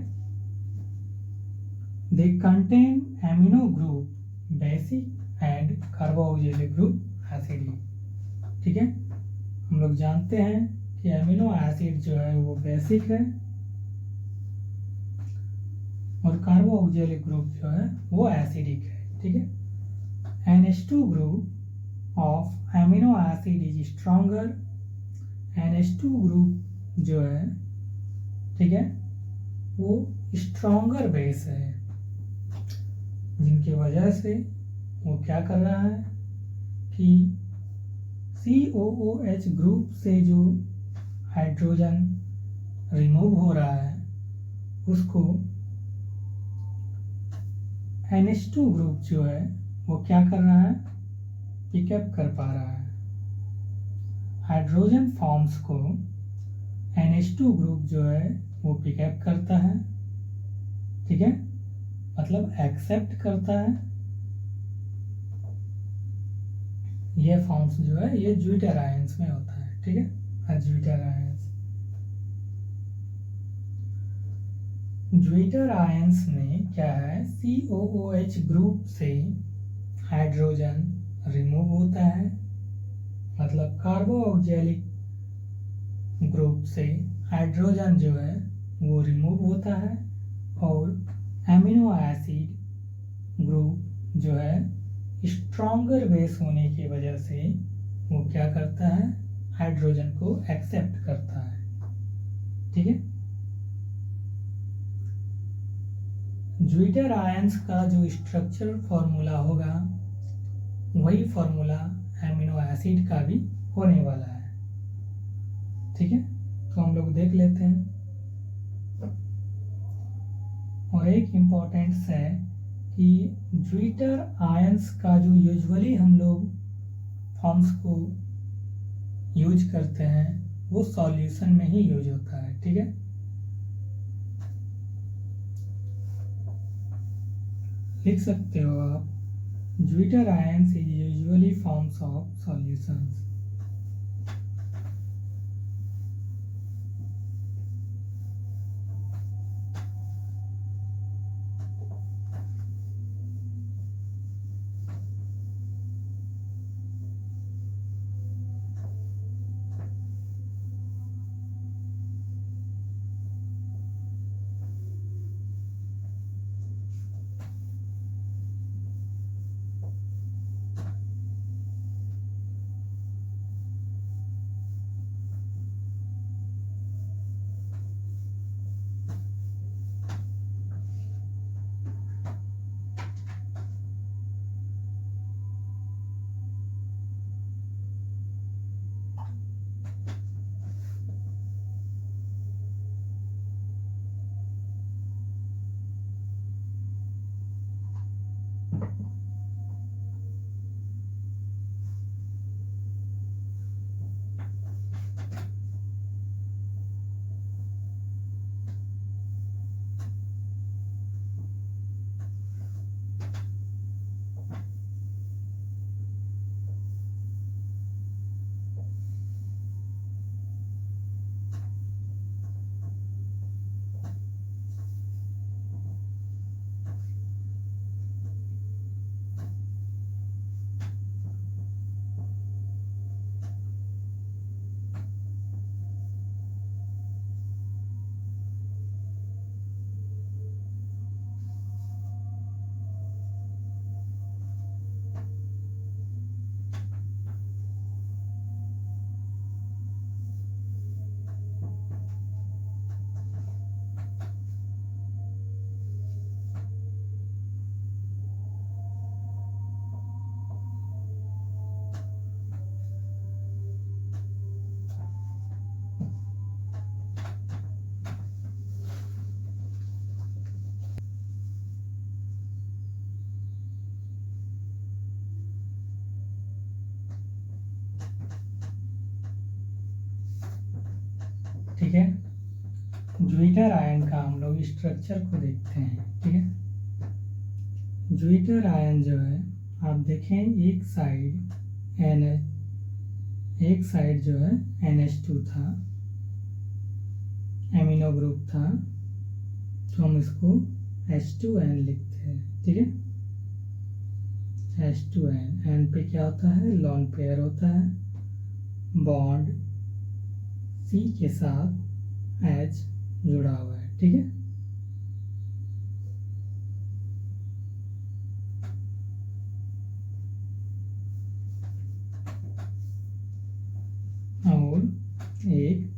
They contain amino group basic and carboxylic group acidic, ठीक है। हम लोग जानते हैं कि एमिनो एसिड जो है वो बेसिक है और कार्बोक्सिलिक ग्रुप जो है वो एसिडिक है, ठीक है। NH2 group of amino acid is stronger. NH2 group जो है, ठीक है, वो स्ट्रॉन्गर बेस है, जिनकी वजह से वो क्या कर रहा है कि COOH ग्रुप से जो हाइड्रोजन रिमूव हो रहा है उसको NH2 ग्रुप जो है वो क्या कर रहा है, पिकअप कर पा रहा है। हाइड्रोजन फॉर्म्स को NH2 ग्रुप जो है वो पिकअप करता है, ठीक है, मतलब एक्सेप्ट करता है। ये फॉर्म्स जो है ये ज्विटर आयंस में होता है, ठीक है। ज्विटर आयंस, ज्विटर आयंस में क्या है, COOH ग्रुप से हाइड्रोजन रिमूव होता है, मतलब कार्बोक्सिलिक ग्रुप से हाइड्रोजन जो है वो रिमूव होता है और एमिनो एसिड ग्रुप जो है स्ट्रॉन्गर बेस होने की वजह से वो क्या करता है, हाइड्रोजन को एक्सेप्ट करता है, ठीक है। ज्विटर आयंस का जो स्ट्रक्चरल फॉर्मूला होगा वही फॉर्मूला एमिनो एसिड का भी होने वाला है, ठीक है। तो हम लोग देख लेते हैं। और एक इम्पोर्टेंस है कि ज्विटर आयंस का जो यूजुअली हम लोग फॉर्म्स को यूज करते हैं वो सॉल्यूशन में ही यूज होता है, ठीक है। लिख सकते हो आप, zwitter ions is usually forms of solutions. ठीक है। ज्विटर आयन का हम लोग स्ट्रक्चर को देखते हैं, ठीक है। ज्विटर आयन जो है, आप देखें एक साइड जो है NH2 था, एमिनो ग्रुप था, तो हम इसको H2N लिखते हैं, ठीक है। H2N, N पे क्या होता है, लॉन पेयर होता है, बॉन्ड C के साथ H जुड़ा हुआ है, ठीक है। और एक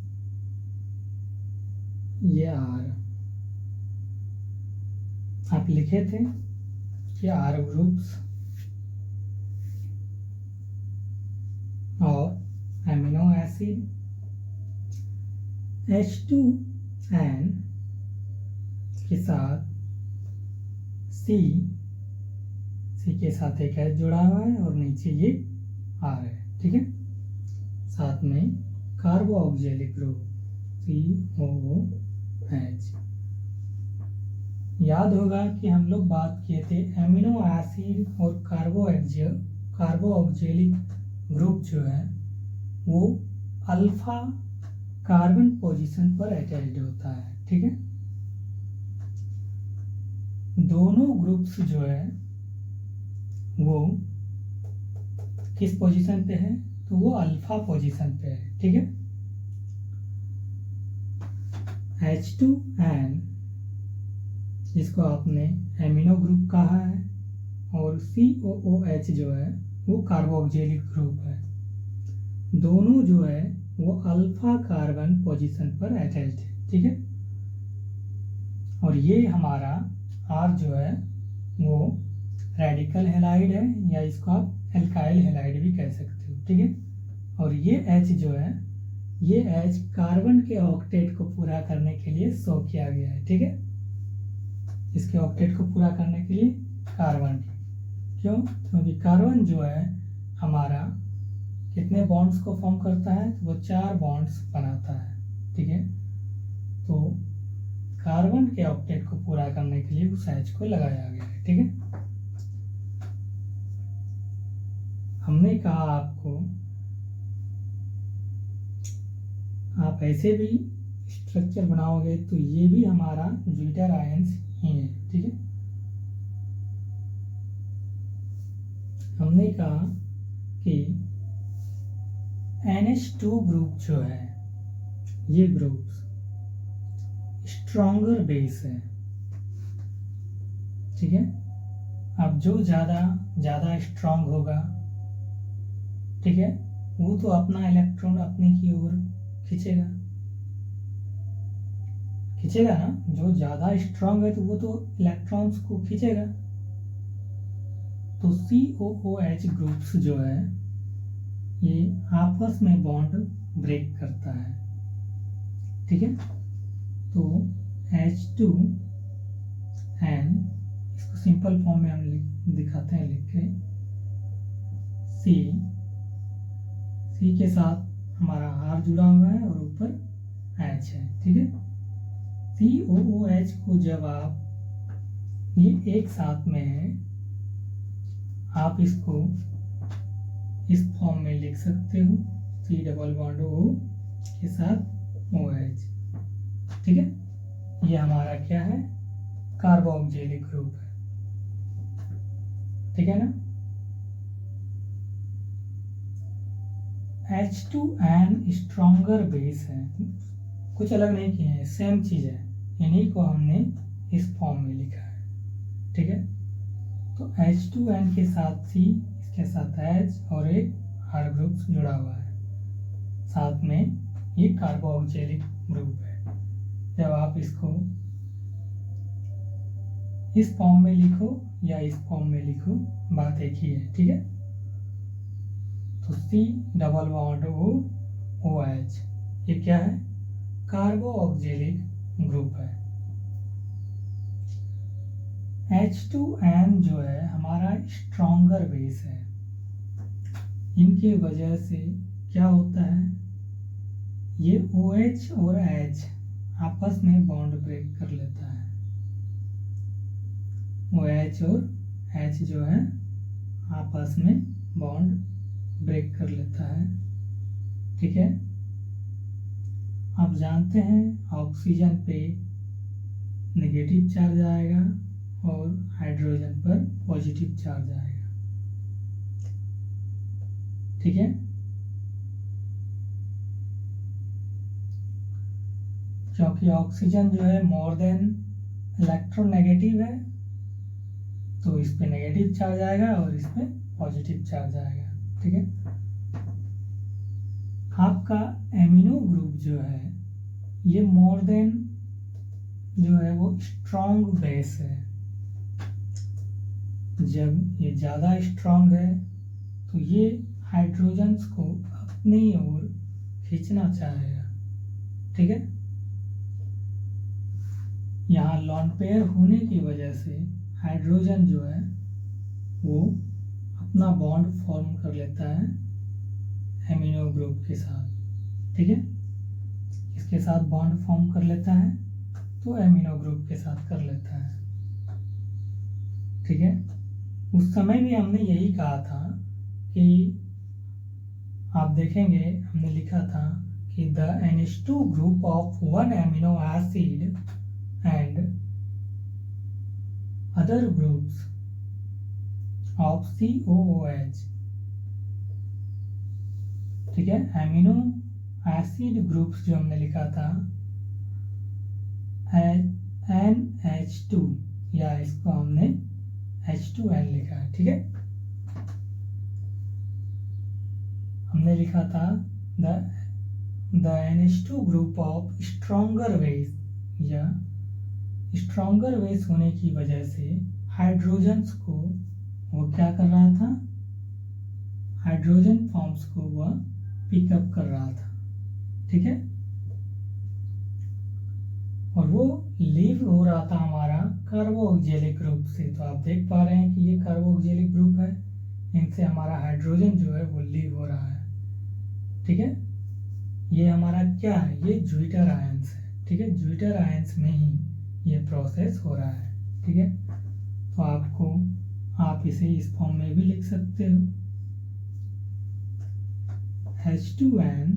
ये R, आप लिखे थे कि R ग्रुप्स और एमिनो एसिड H2N के साथ C के साथ एक H जुड़ा हुआ है और नीचे ये R है, ठीक है। साथ में कार्बोक्सिलिक ग्रुप COOH। याद होगा कि हम लोग बात किए थे एमिनो एसिड और कार्बोक्सिलिक ग्रुप जो है वो अल्फा कार्बन पोजीशन पर अटैच्ड होता है, ठीक है। दोनों ग्रुप्स जो है वो किस पोजीशन पे है, तो वो अल्फा पोजीशन पे है, ठीक है। H2N जिसको आपने एमिनो ग्रुप कहा है और COOH जो है वो कार्बोक्सिलिक ग्रुप है। दोनों जो है वो अल्फा कार्बन पोजीशन पर अटैच्ड है, ठीक है। और ये हमारा R जो है वो रेडिकल हैलाइड है, या इसको आप एल्काइल हैलाइड भी कह सकते हो, ठीक है। और ये H जो है, ये H कार्बन के ऑक्टेट को पूरा करने के लिए शो किया गया है, ठीक है। इसके ऑक्टेट को पूरा करने के लिए कार्बन, क्यों, क्योंकि कार्बन जो है हमारा कितने बॉन्ड्स को फॉर्म करता है, तो वो 4 बॉन्ड्स बनाता है, ठीक है। तो कार्बन के ऑक्टेट को पूरा करने के लिए उस H को लगाया गया है, ठीक है। हमने कहा आपको आप ऐसे भी स्ट्रक्चर बनाओगे तो ये भी हमारा ज्विटर आयंस ही है, ठीक है। हमने कहा कि NH2 ग्रुप जो है, ये ग्रुप्स स्ट्रॉन्गर बेस है, ठीक है। अब जो ज्यादा स्ट्रॉन्ग होगा, ठीक है, वो तो अपना इलेक्ट्रॉन अपने की ओर खींचेगा ना। जो ज्यादा स्ट्रॉन्ग है तो वो तो इलेक्ट्रॉन्स को खींचेगा। तो COOH ग्रुप्स जो है ये आपस में बॉन्ड ब्रेक करता है, ठीक है। तो H2N, इसको सिंपल फॉर्म में हम दिखाते हैं लिख के, C के साथ हमारा R जुड़ा हुआ है और ऊपर H है, ठीक है। COOH को जब आप ये एक साथ में है, आप इसको इस फॉर्म में लिख सकते हो, C डबल बॉन्ड O के साथ OH, ठीक है। ये हमारा क्या है, कार्बोक्सिलिक ग्रुप है, ठीक है ना। H2N स्ट्रॉन्गर बेस है, कुछ अलग नहीं किए हैं, सेम चीज है, इन्हीं को हमने इस फॉर्म में लिखा है, ठीक है। तो H2N के साथ C, इसके साथ H और एक R ग्रुप जुड़ा हुआ है, साथ में ये कार्बोक्सिलिक ग्रुप है। जब आप इसको इस फॉर्म में लिखो या इस फॉर्म में लिखो, बात एक ही है, ठीक है। तो C double bond O OH, ये क्या है, कार्बोक्सिलिक ग्रुप है। H2N जो है हमारा स्ट्रॉन्गर बेस है। इनके वजह से क्या होता है, ये OH और H आपस में बॉन्ड ब्रेक कर लेता है। OH और H जो है आपस में बॉन्ड ब्रेक कर लेता है। ठीक है, आप जानते हैं ऑक्सीजन पे नेगेटिव चार्ज आएगा और हाइड्रोजन पर पॉजिटिव चार्ज आएगा। ठीक है, क्योंकि ऑक्सीजन जो है मोर देन इलेक्ट्रोनेगेटिव है, तो इस पे नेगेटिव चार्ज आएगा और इस पे पॉजिटिव चार्ज आएगा। ठीक है, आपका एमिनो ग्रुप जो है ये मोर देन जो है वो स्ट्रॉन्ग बेस है। जब ये ज़्यादा स्ट्रॉन्ग है तो ये हाइड्रोजन्स को अपनी ओर खींचना चाहेगा। ठीक है, यहाँ लॉन पेयर होने की वजह से हाइड्रोजन जो है वो अपना बॉन्ड फॉर्म कर लेता है एमिनो ग्रुप के साथ। ठीक है, इसके साथ बॉन्ड फॉर्म कर लेता है तो एमिनो ग्रुप के साथ कर लेता है। ठीक है, उस समय भी हमने यही कहा था कि आप देखेंगे हमने लिखा था कि the NH2 group of one amino acid and other groups of COOH। ठीक है, एमिनो एसिड ग्रुप्स जो हमने लिखा था NH2 या इसको हमने H2N लिखा है। ठीक है, हमने लिखा था the NH2 group of stronger base, या स्ट्रॉन्गर बेस होने की वजह से हाइड्रोजन्स को वो क्या कर रहा था, हाइड्रोजन फॉर्म्स को वह पिकअप कर रहा था। ठीक है, और वो लीव हो रहा था हमारा कार्बोक्सिलिक ग्रुप से। तो आप देख पा रहे हैं कि ये कार्बोक्सिलिक ग्रुप है, इनसे हमारा हाइड्रोजन जो है वो लीव हो रहा है। ठीक है, ये हमारा क्या है, ये ज्विटर आयंस है। ठीक है, ज्विटर आयंस में ही ये प्रोसेस हो रहा है। ठीक है, तो आप इसे इस फॉर्म में भी लिख सकते हो। H2N,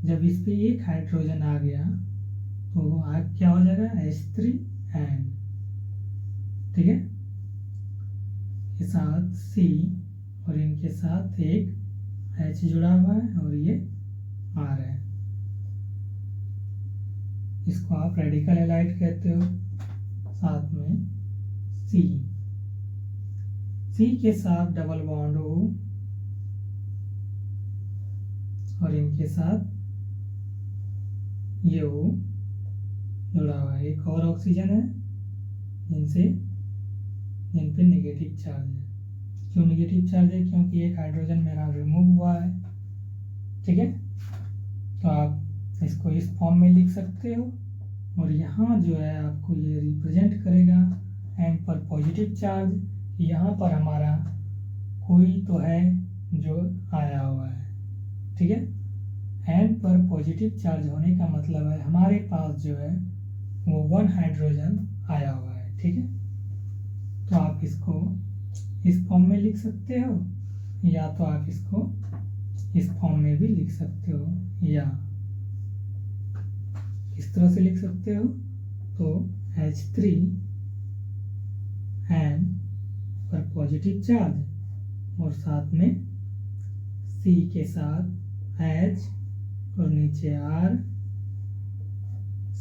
जब इस पे एक हाइड्रोजन आ गया तो आप क्या हो जाएगा H3N। ठीक है, के साथ C और इनके साथ एक H जुड़ा हुआ है और ये R है। इसको आप रेडिकल हैलाइड कहते हो। साथ में C के साथ डबल बॉन्ड O और इनके साथ ये O जुड़ा हुआ है। एक और ऑक्सीजन है जिन पे नेगेटिव चार्ज है। क्यों नेगेटिव चार्ज है, क्योंकि एक हाइड्रोजन मेरा रिमूव हुआ है। ठीक है, तो आप इसको इस फॉर्म में लिख सकते हो। और यहाँ जो है आपको ये रिप्रेजेंट करेगा एंड पर पॉजिटिव चार्ज, यहाँ पर हमारा कोई तो है जो आया हुआ है। ठीक है, एंड पर पॉजिटिव चार्ज होने का मतलब है हमारे पास जो है वो वन हाइड्रोजन आया हुआ है। ठीक है, तो आप इसको इस फॉर्म में लिख सकते हो, या तो आप इसको इस फॉर्म में भी लिख सकते हो, या इस तरह से लिख सकते हो। तो H3N पर पॉजिटिव चार्ज और साथ में C के साथ H और नीचे R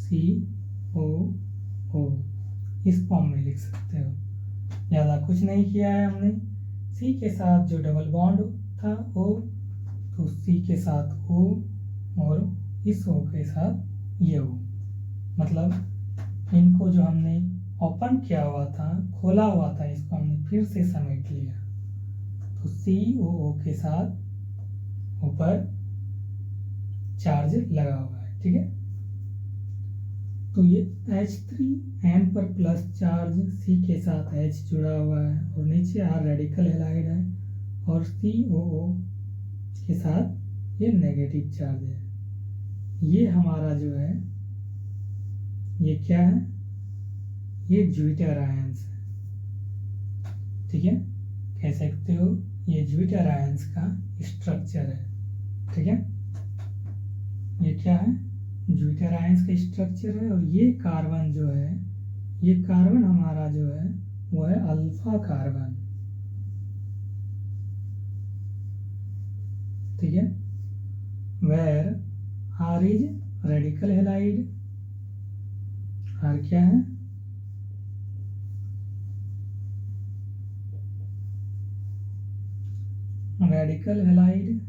COO, इस फॉर्म में लिख सकते हो। ज़्यादा कुछ नहीं किया है हमने। C के साथ जो डबल बॉन्ड था O, तो C के साथ O और इस O के साथ ये O, मतलब इनको जो हमने ओपन किया हुआ था, खोला हुआ था, इसको हमने फिर से समेट लिया। तो COO के साथ ऊपर चार्ज लगा हुआ है। ठीक है, तो ये H3N पर प्लस चार्ज, C के साथ H जुड़ा हुआ है और नीचे R रेडिकल हैलाइड है, और COO के साथ ये नेगेटिव चार्ज है। ये हमारा जो है ये क्या है, ये ज्यूपिटर आयंस है, ठीक है। कह सकते हो ये ज्यूपिटर आयंस का स्ट्रक्चर है, ठीक है। ये क्या है, ज्यूपिटर आयंस का स्ट्रक्चर है। और ये कार्बन जो है, ये कार्बन हमारा जो है वो है अल्फा कार्बन, ठीक है। Where R is radical halide, R क्या है, रेडिकल हैलाइड,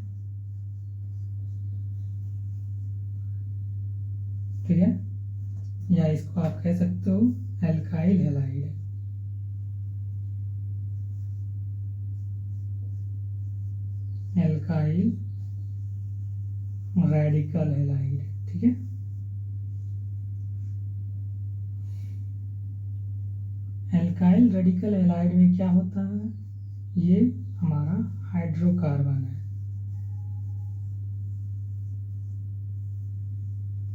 ठीक है। या इसको आप कह सकते हो alkyl halide, alkyl radical halide, ठीक है। एल्काइल रेडिकल हैलाइड में क्या होता है, ये हमारा हाइड्रोकार्बन है,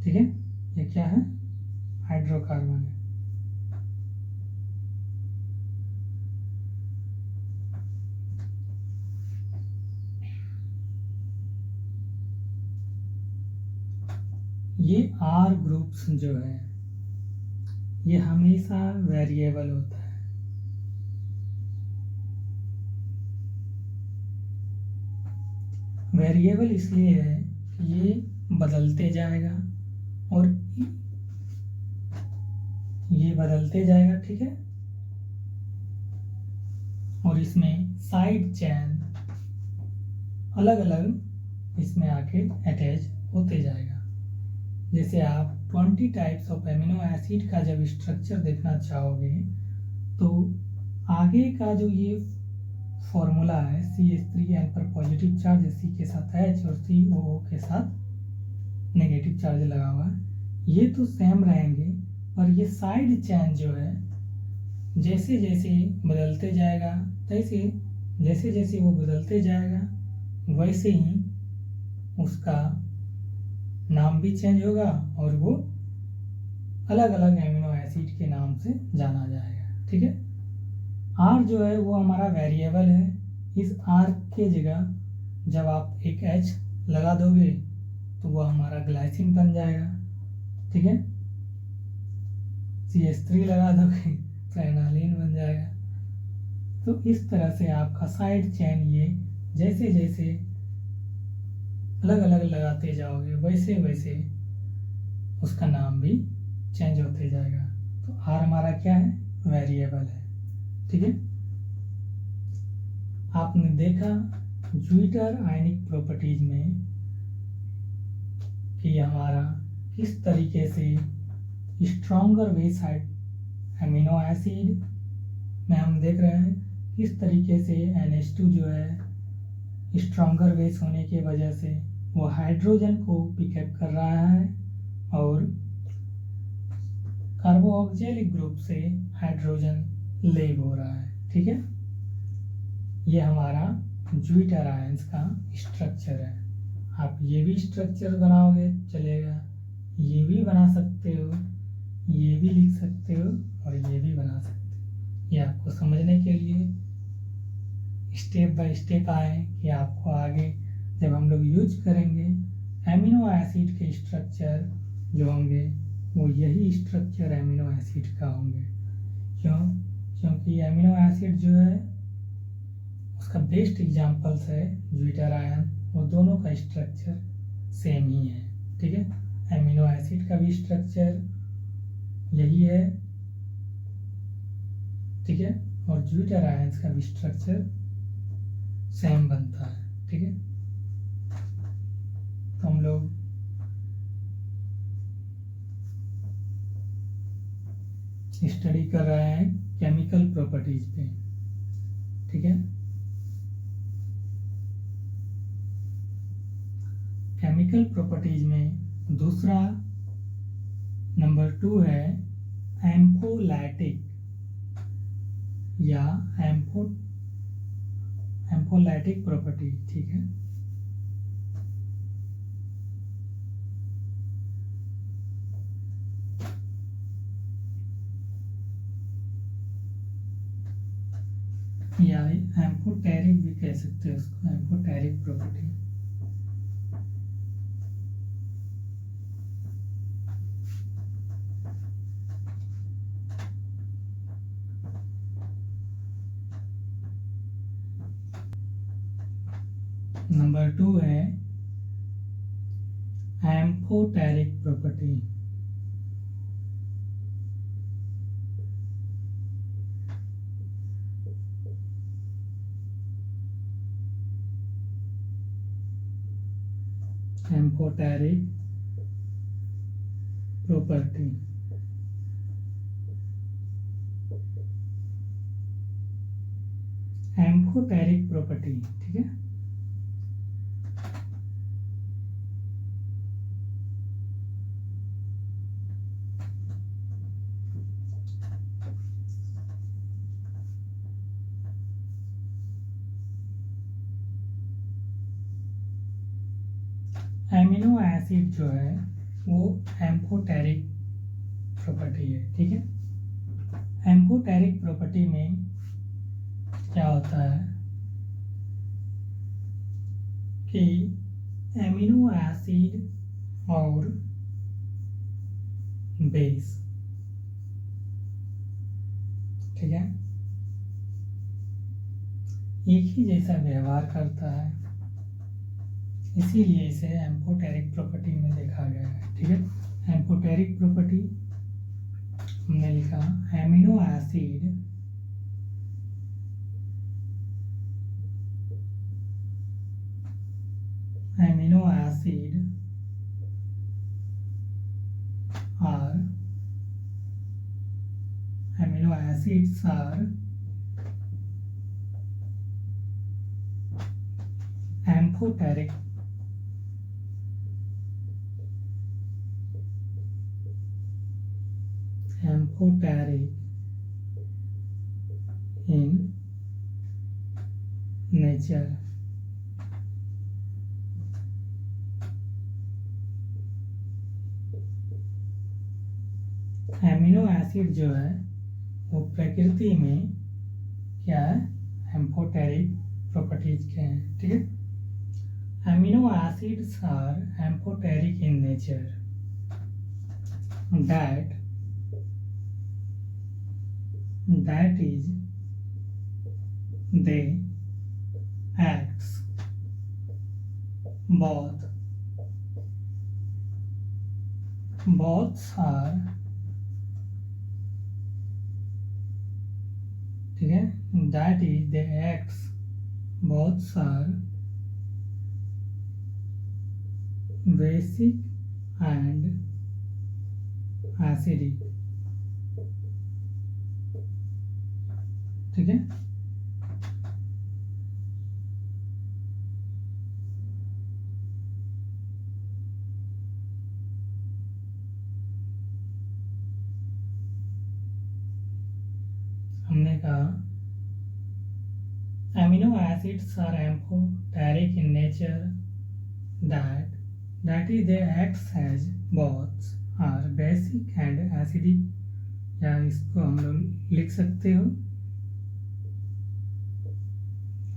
ठीक है। ये क्या है, हाइड्रोकार्बन है। ये आर ग्रुप्स जो है ये हमेशा वेरिएबल होता है, वेरिएबल इसलिए है कि ये बदलते जाएगा और ये बदलते जाएगा, ठीक है। और इसमें साइड चेन अलग अलग इसमें आके अटैच होते जाएगा। जैसे आप 20 टाइप्स ऑफ एमिनो एसिड का जब स्ट्रक्चर देखना चाहोगे तो आगे का जो ये फॉर्मूला है CH3N पर पॉजिटिव चार्ज, C के साथ H और COO के साथ नेगेटिव चार्ज लगा हुआ है, ये तो सेम रहेंगे। पर ये साइड चेन जो है जैसे जैसे बदलते जाएगा, जैसे जैसे वो बदलते जाएगा वैसे ही उसका नाम भी चेंज होगा और वो अलग अलग एमिनो एसिड के नाम से जाना जाएगा, ठीक है। आर जो है वो हमारा वेरिएबल है। इस आर के जगह जब आप एक H लगा दोगे तो वो हमारा ग्लाइसिन बन जाएगा, ठीक है। CH3 लगा दोगे तो एनालिन बन जाएगा। तो इस तरह से आपका साइड चेन ये जैसे जैसे अलग अलग लगाते जाओगे वैसे वैसे उसका नाम भी चेंज होते जाएगा। तो आर हमारा क्या है, वेरिएबल है, ठीक है। आपने देखा ज्यूपिटर आयनिक प्रॉपर्टीज में कि हमारा किस तरीके से स्ट्रॉन्गर बेस एमिनो एसिड में हम देख रहे हैं किस तरीके से NH2 जो है स्ट्रॉन्गर बेस होने की वजह से वो हाइड्रोजन को पिकअप कर रहा है और कार्बोक्सिलिक ग्रुप से हाइड्रोजन लेग हो रहा है, ठीक है। ये हमारा ज्यूपिटर आयंस का स्ट्रक्चर है। आप ये भी स्ट्रक्चर बनाओगे चलेगा, ये भी बना सकते हो, ये भी लिख सकते हो और ये भी बना सकते हो। ये आपको समझने के लिए स्टेप बाय स्टेप आए कि आपको आगे जब हम लोग यूज करेंगे एमिनो एसिड के स्ट्रक्चर जो होंगे वो यही स्ट्रक्चर एमिनो एसिड का होंगे। क्योंकि एमिनो एसिड जो है उसका बेस्ट एग्जांपल्स है ज्यूपिटर आयन, वो दोनों का स्ट्रक्चर सेम ही है, ठीक है। एमिनो एसिड का भी स्ट्रक्चर यही है, ठीक है, और ज्यूपिटर आयंस का भी स्ट्रक्चर सेम बनता है, ठीक है। तो हम लोग स्टडी कर रहे हैं केमिकल प्रॉपर्टीज पे, ठीक है। केमिकल प्रॉपर्टीज में दूसरा नंबर 2 है एम्फोलैटिक या एम्फोलैटिक प्रॉपर्टी, ठीक है। या एम्फोटेरिक भी कह सकते हो उसको, एम्फोटेरिक प्रॉपर्टी। नंबर 2 है amphoteric property. Amphoteric property amphoteric property, ठीक है। एमिनो एसिड जो है वो एम्फोटेरिक प्रॉपर्टी है, ठीक है। एम्फोटेरिक प्रॉपर्टी में क्या होता है कि एमिनो एसिड और बेस, ठीक है, एक ही जैसा व्यवहार करता है, इसीलिए इसे एम्फोटेरिक प्रॉपर्टी में देखा गया है, ठीक है। एम्फोटेरिक प्रॉपर्टी हमने लिखा amino acid are amino acids are amphoteric in nature। Amino acid जो है वो प्रकृति में क्या है, एम्फोटेरिक प्रॉपर्टीज के हैं, ठीक है। Amino acids are amphoteric in nature that is they acts both are, ठीक है, that is they acts both are basic and acidic, ठीक है। हमने कहा amino acids are amphoteric in nature that is they acts as both are basic and acidic, या इसको हम लोग लिख सकते हो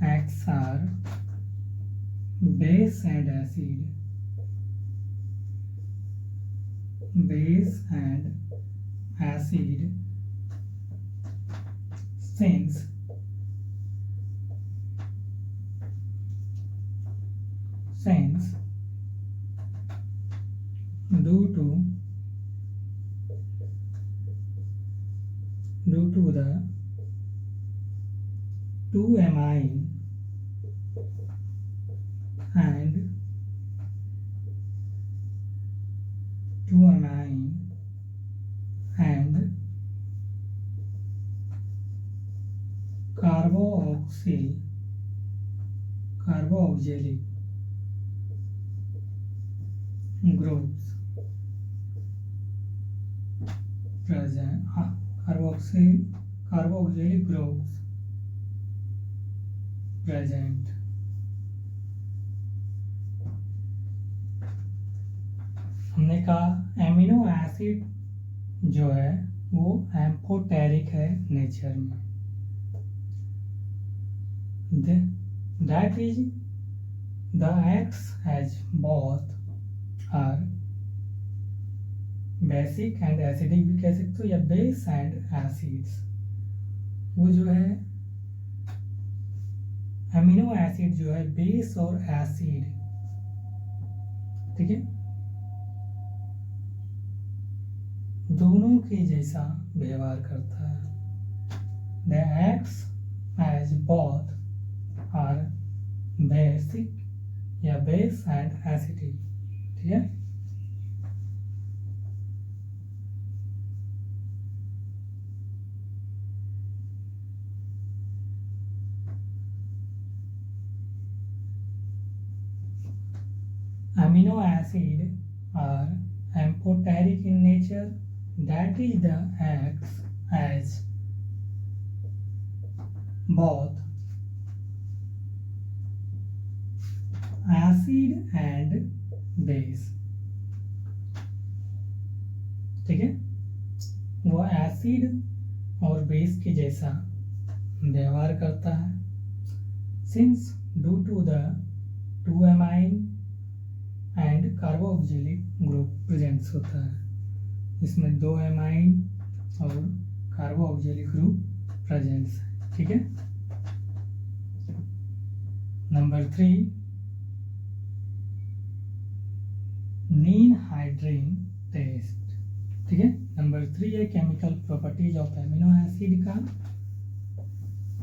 acts are base and acid, base and acid since due to the two amine and carboxylic groups present, carboxylic groups present, हमने कहा amino acid जो है वो एम्फोटेरिक है नेचर में, that is the acts as both are basic and acidic भी कह सकते हो या बेस एंड एसिड्स। वो जो है अमीनो एसिड जो है बेस और एसिड, ठीक है, दोनों के जैसा व्यवहार करता है। The acts as both are basic या base and acidic, ठीक है। Amino acid are amphoteric in nature, that is the acts as both acid and base, ठीक है। वो एसिड और बेस के जैसा व्यवहार करता है। Since due to the 2 amine and carboxylic group presents होता है, इसमें 2 अमाइन और कार्बोक्सिलिक ग्रुप प्रेजेंट्स है, ठीक है। नंबर 3, नीन हाइड्रीन टेस्ट, ठीक है। नंबर 3 है chemical properties of amino acid का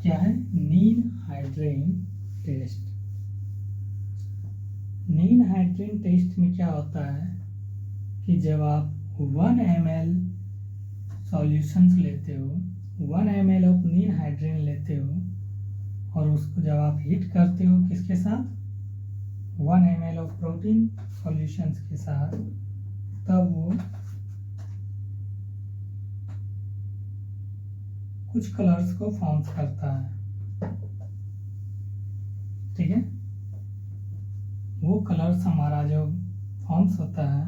क्या है, नीन हाइड्रीन टेस्ट। नीन हाइड्रीन टेस्ट में क्या होता है कि जब आप 1 ml सॉल्यूशंस लेते हो, 1 ml ऑफ नीन हाइड्रीन लेते हो और उसको जब आप हीट करते हो किसके साथ, 1 ml ऑफ प्रोटीन सॉल्यूशंस के साथ, तब वो कुछ कलर्स को फॉर्म करता है, ठीक है। वो कलर्स हमारा जो फॉर्म्स होता है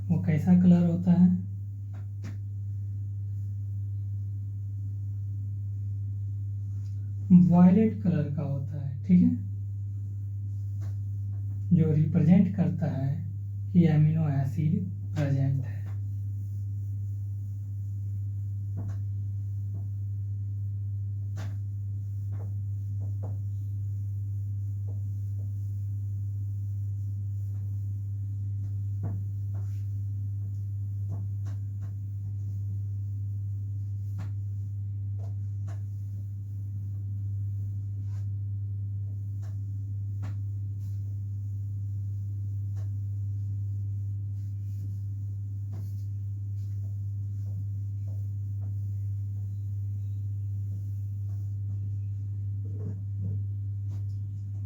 वो कैसा कलर होता है, वायलेट कलर का होता है, ठीक है, जो रिप्रेजेंट करता है कि एमिनो एसिड प्रेजेंट है।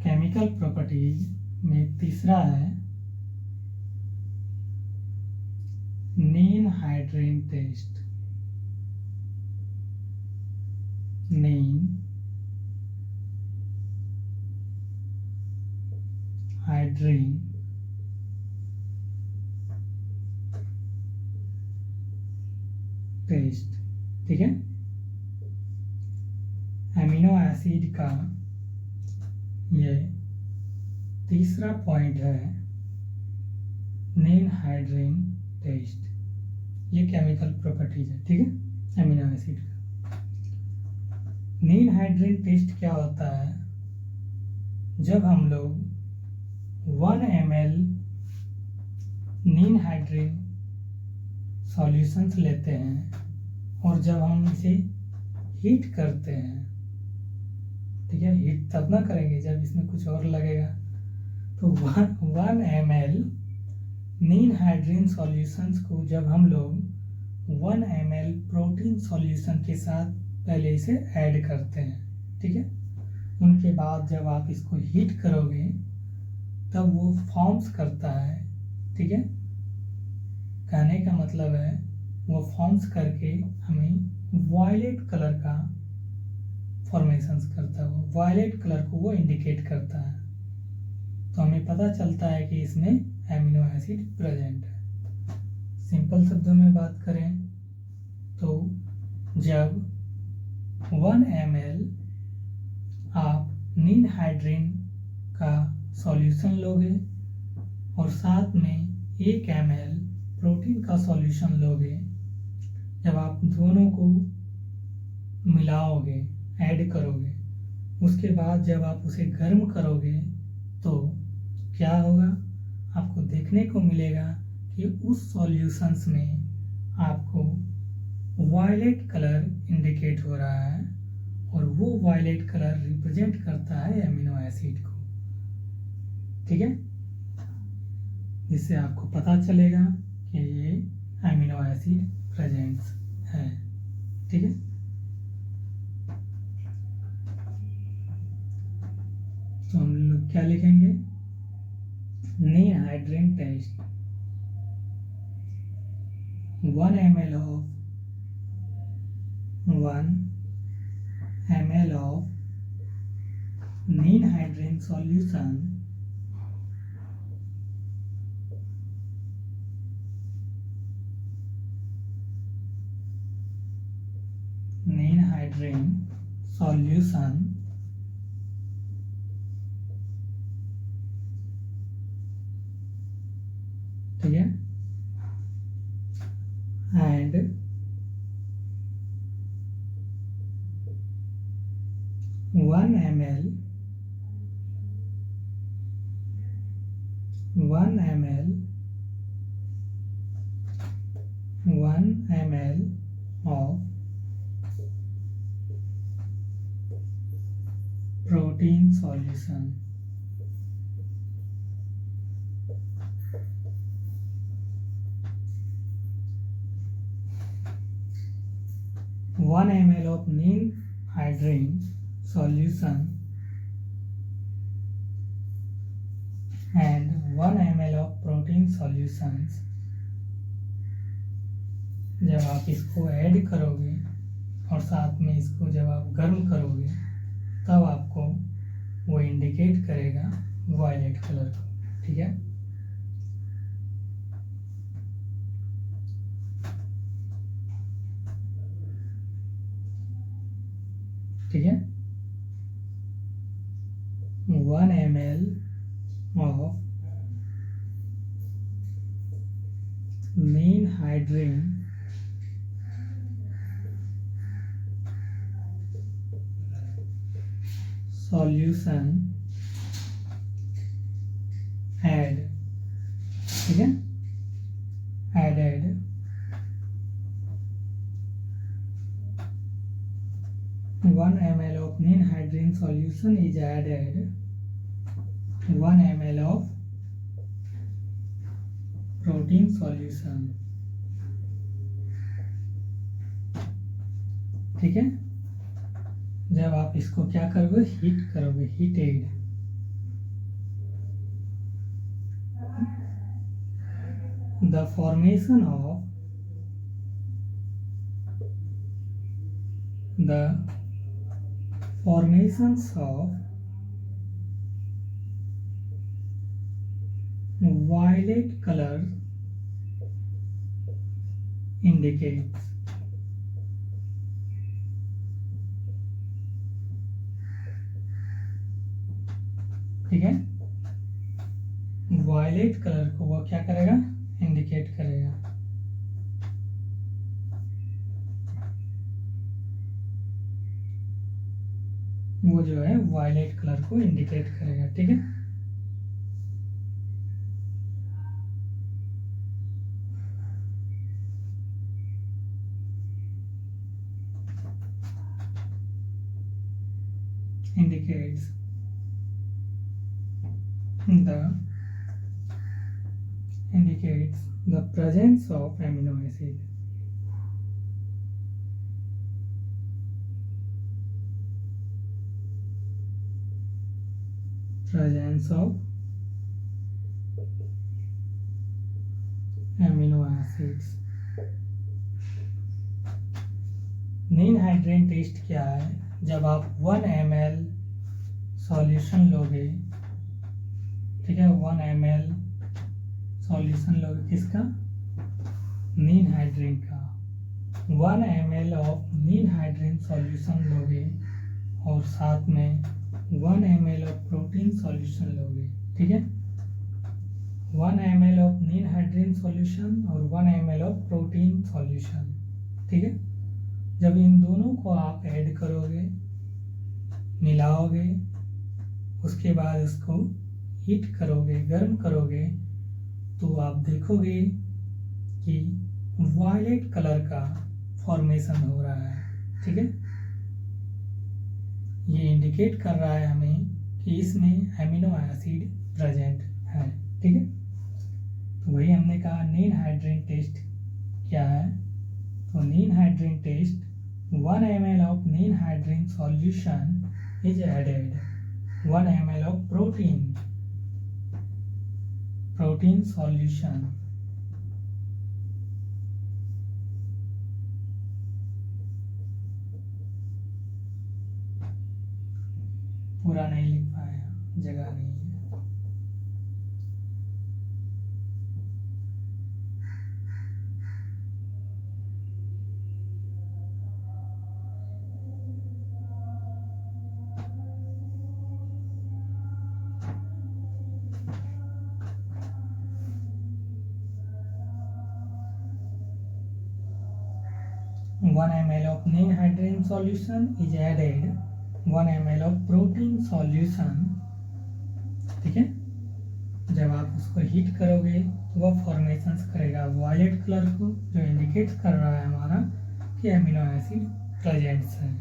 केमिकल प्रॉपर्टीज में तीसरा है नीन हाइड्रीन टेस्ट। नीन हाइड्रीन टेस्ट, ठीक है। एमिनो एसिड का ये तीसरा पॉइंट है नीन हाइड्रीन टेस्ट, ये केमिकल प्रॉपर्टीज है, ठीक है, एमिनो एसिड का। नीन हाइड्रीन टेस्ट क्या होता है, जब हम लोग 1 ml नीन हाइड्रीन सॉल्यूशंस लेते हैं और जब हम इसे हीट करते हैं, ठीक है, हीट तब ना करेंगे जब इसमें कुछ और लगेगा, तो 1 ml नीन हाइड्रीन सॉल्यूशंस को जब हम लोग 1 ml प्रोटीन सॉल्यूशन के साथ पहले इसे ऐड करते हैं, ठीक है, उनके बाद जब आप इसको हीट करोगे तब वो फॉर्म्स करता है, ठीक है। कहने का मतलब है वो फॉर्म्स करके हमें वायलेट कलर का फॉर्मेशंस करता है, वो वायलेट कलर को वो इंडिकेट करता है, तो हमें पता चलता है कि इसमें एमिनो एसिड प्रेजेंट है। सिंपल शब्दों में बात करें तो जब 1 ml आप नीन हाइड्रिन का सॉल्यूशन लोगे और साथ में 1 ml प्रोटीन का सॉल्यूशन लोगे। जब आप दोनों को मिलाओगे, ऐड करोगे, उसके बाद जब आप उसे गर्म करोगे तो क्या होगा, आपको देखने को मिलेगा कि उस सॉल्यूशंस में आपको वायलेट कलर इंडिकेट हो रहा है और वो वायलेट कलर रिप्रेजेंट करता है एमिनो एसिड को। ठीक है, जिससे आपको पता चलेगा कि ये एमिनो एसिड प्रेजेंट्स है। ठीक है, तो हम लोग क्या लिखेंगे, ninhydrin test 1 ml of 1 ml of ninhydrin solution ninhydrin solution ठीक है, and 1 ml 1 ml 1 ml of protein solution। 1 ml of ninhydrin solution and 1 ml of protein solutions। जब आप इसको ऐड करोगे और साथ में इसको जब आप गर्म करोगे तब आपको वो इंडिकेट करेगा वायलेट कलर को। ठीक है, ठीक है, 1 ml of ninhydrin solution add, ठीक है, added 1 ml of ninhydrin solution is added 1 ml of protein solution। ठीक है, जब आप इसको क्या करोगे, हीट करोगे, heated, the formation of formations of violet color indicates, ठीक है, वायलेट कलर को वो क्या करेगा, इंडिकेट करेगा। वो जो है वायलेट कलर को इंडिकेट करेगा। ठीक है, indicates the presence of amino acid। presence of amino acids। नीन हाइड्रेन टेस्ट क्या है, जब आप 1 ml सॉल्यूशन लोगे, ठीक है, 1 ml सॉल्यूशन लोगे, किसका, नीन हाइड्रेन का, 1 ml ऑफ नीन हाइड्रेन सॉल्यूशन लोगे और साथ में 1 ml ऑफ प्रोटीन सॉल्यूशन लोगे, ठीक है, 1 ml of ninhydrin solution और 1 ml ऑफ प्रोटीन सॉल्यूशन, ठीक है। जब इन दोनों को आप ऐड करोगे, मिलाओगे, उसके बाद उसको हीट करोगे, गर्म करोगे, तो आप देखोगे कि वायलेट कलर का फॉर्मेशन हो रहा है, ठीक है। ये इंडिकेट कर रहा है हमें कि इसमें एमिनो एसिड प्रेजेंट है, ठीक है। तो वही हमने कहा नील हाइड्रोजन टेस्ट क्या है। तो ninhydrin test 1 ml of ninhydrin solution is added 1 ml of protein solution. पूरा नहीं लिख पाया, जगह नहीं है। One ml of ninhydrin solution is added 1 ml of protein solution, ठीक है। जब आप उसको हीट करोगे तो वह फॉर्मेशन करेगा वायलेट कलर को, जो इंडिकेट कर रहा है हमारा कि एमिनो एसिड प्रेजेंट्स हैं,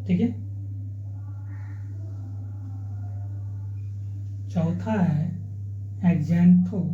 ठीक है। चौथा है एक्जेंथोपैट्रिक,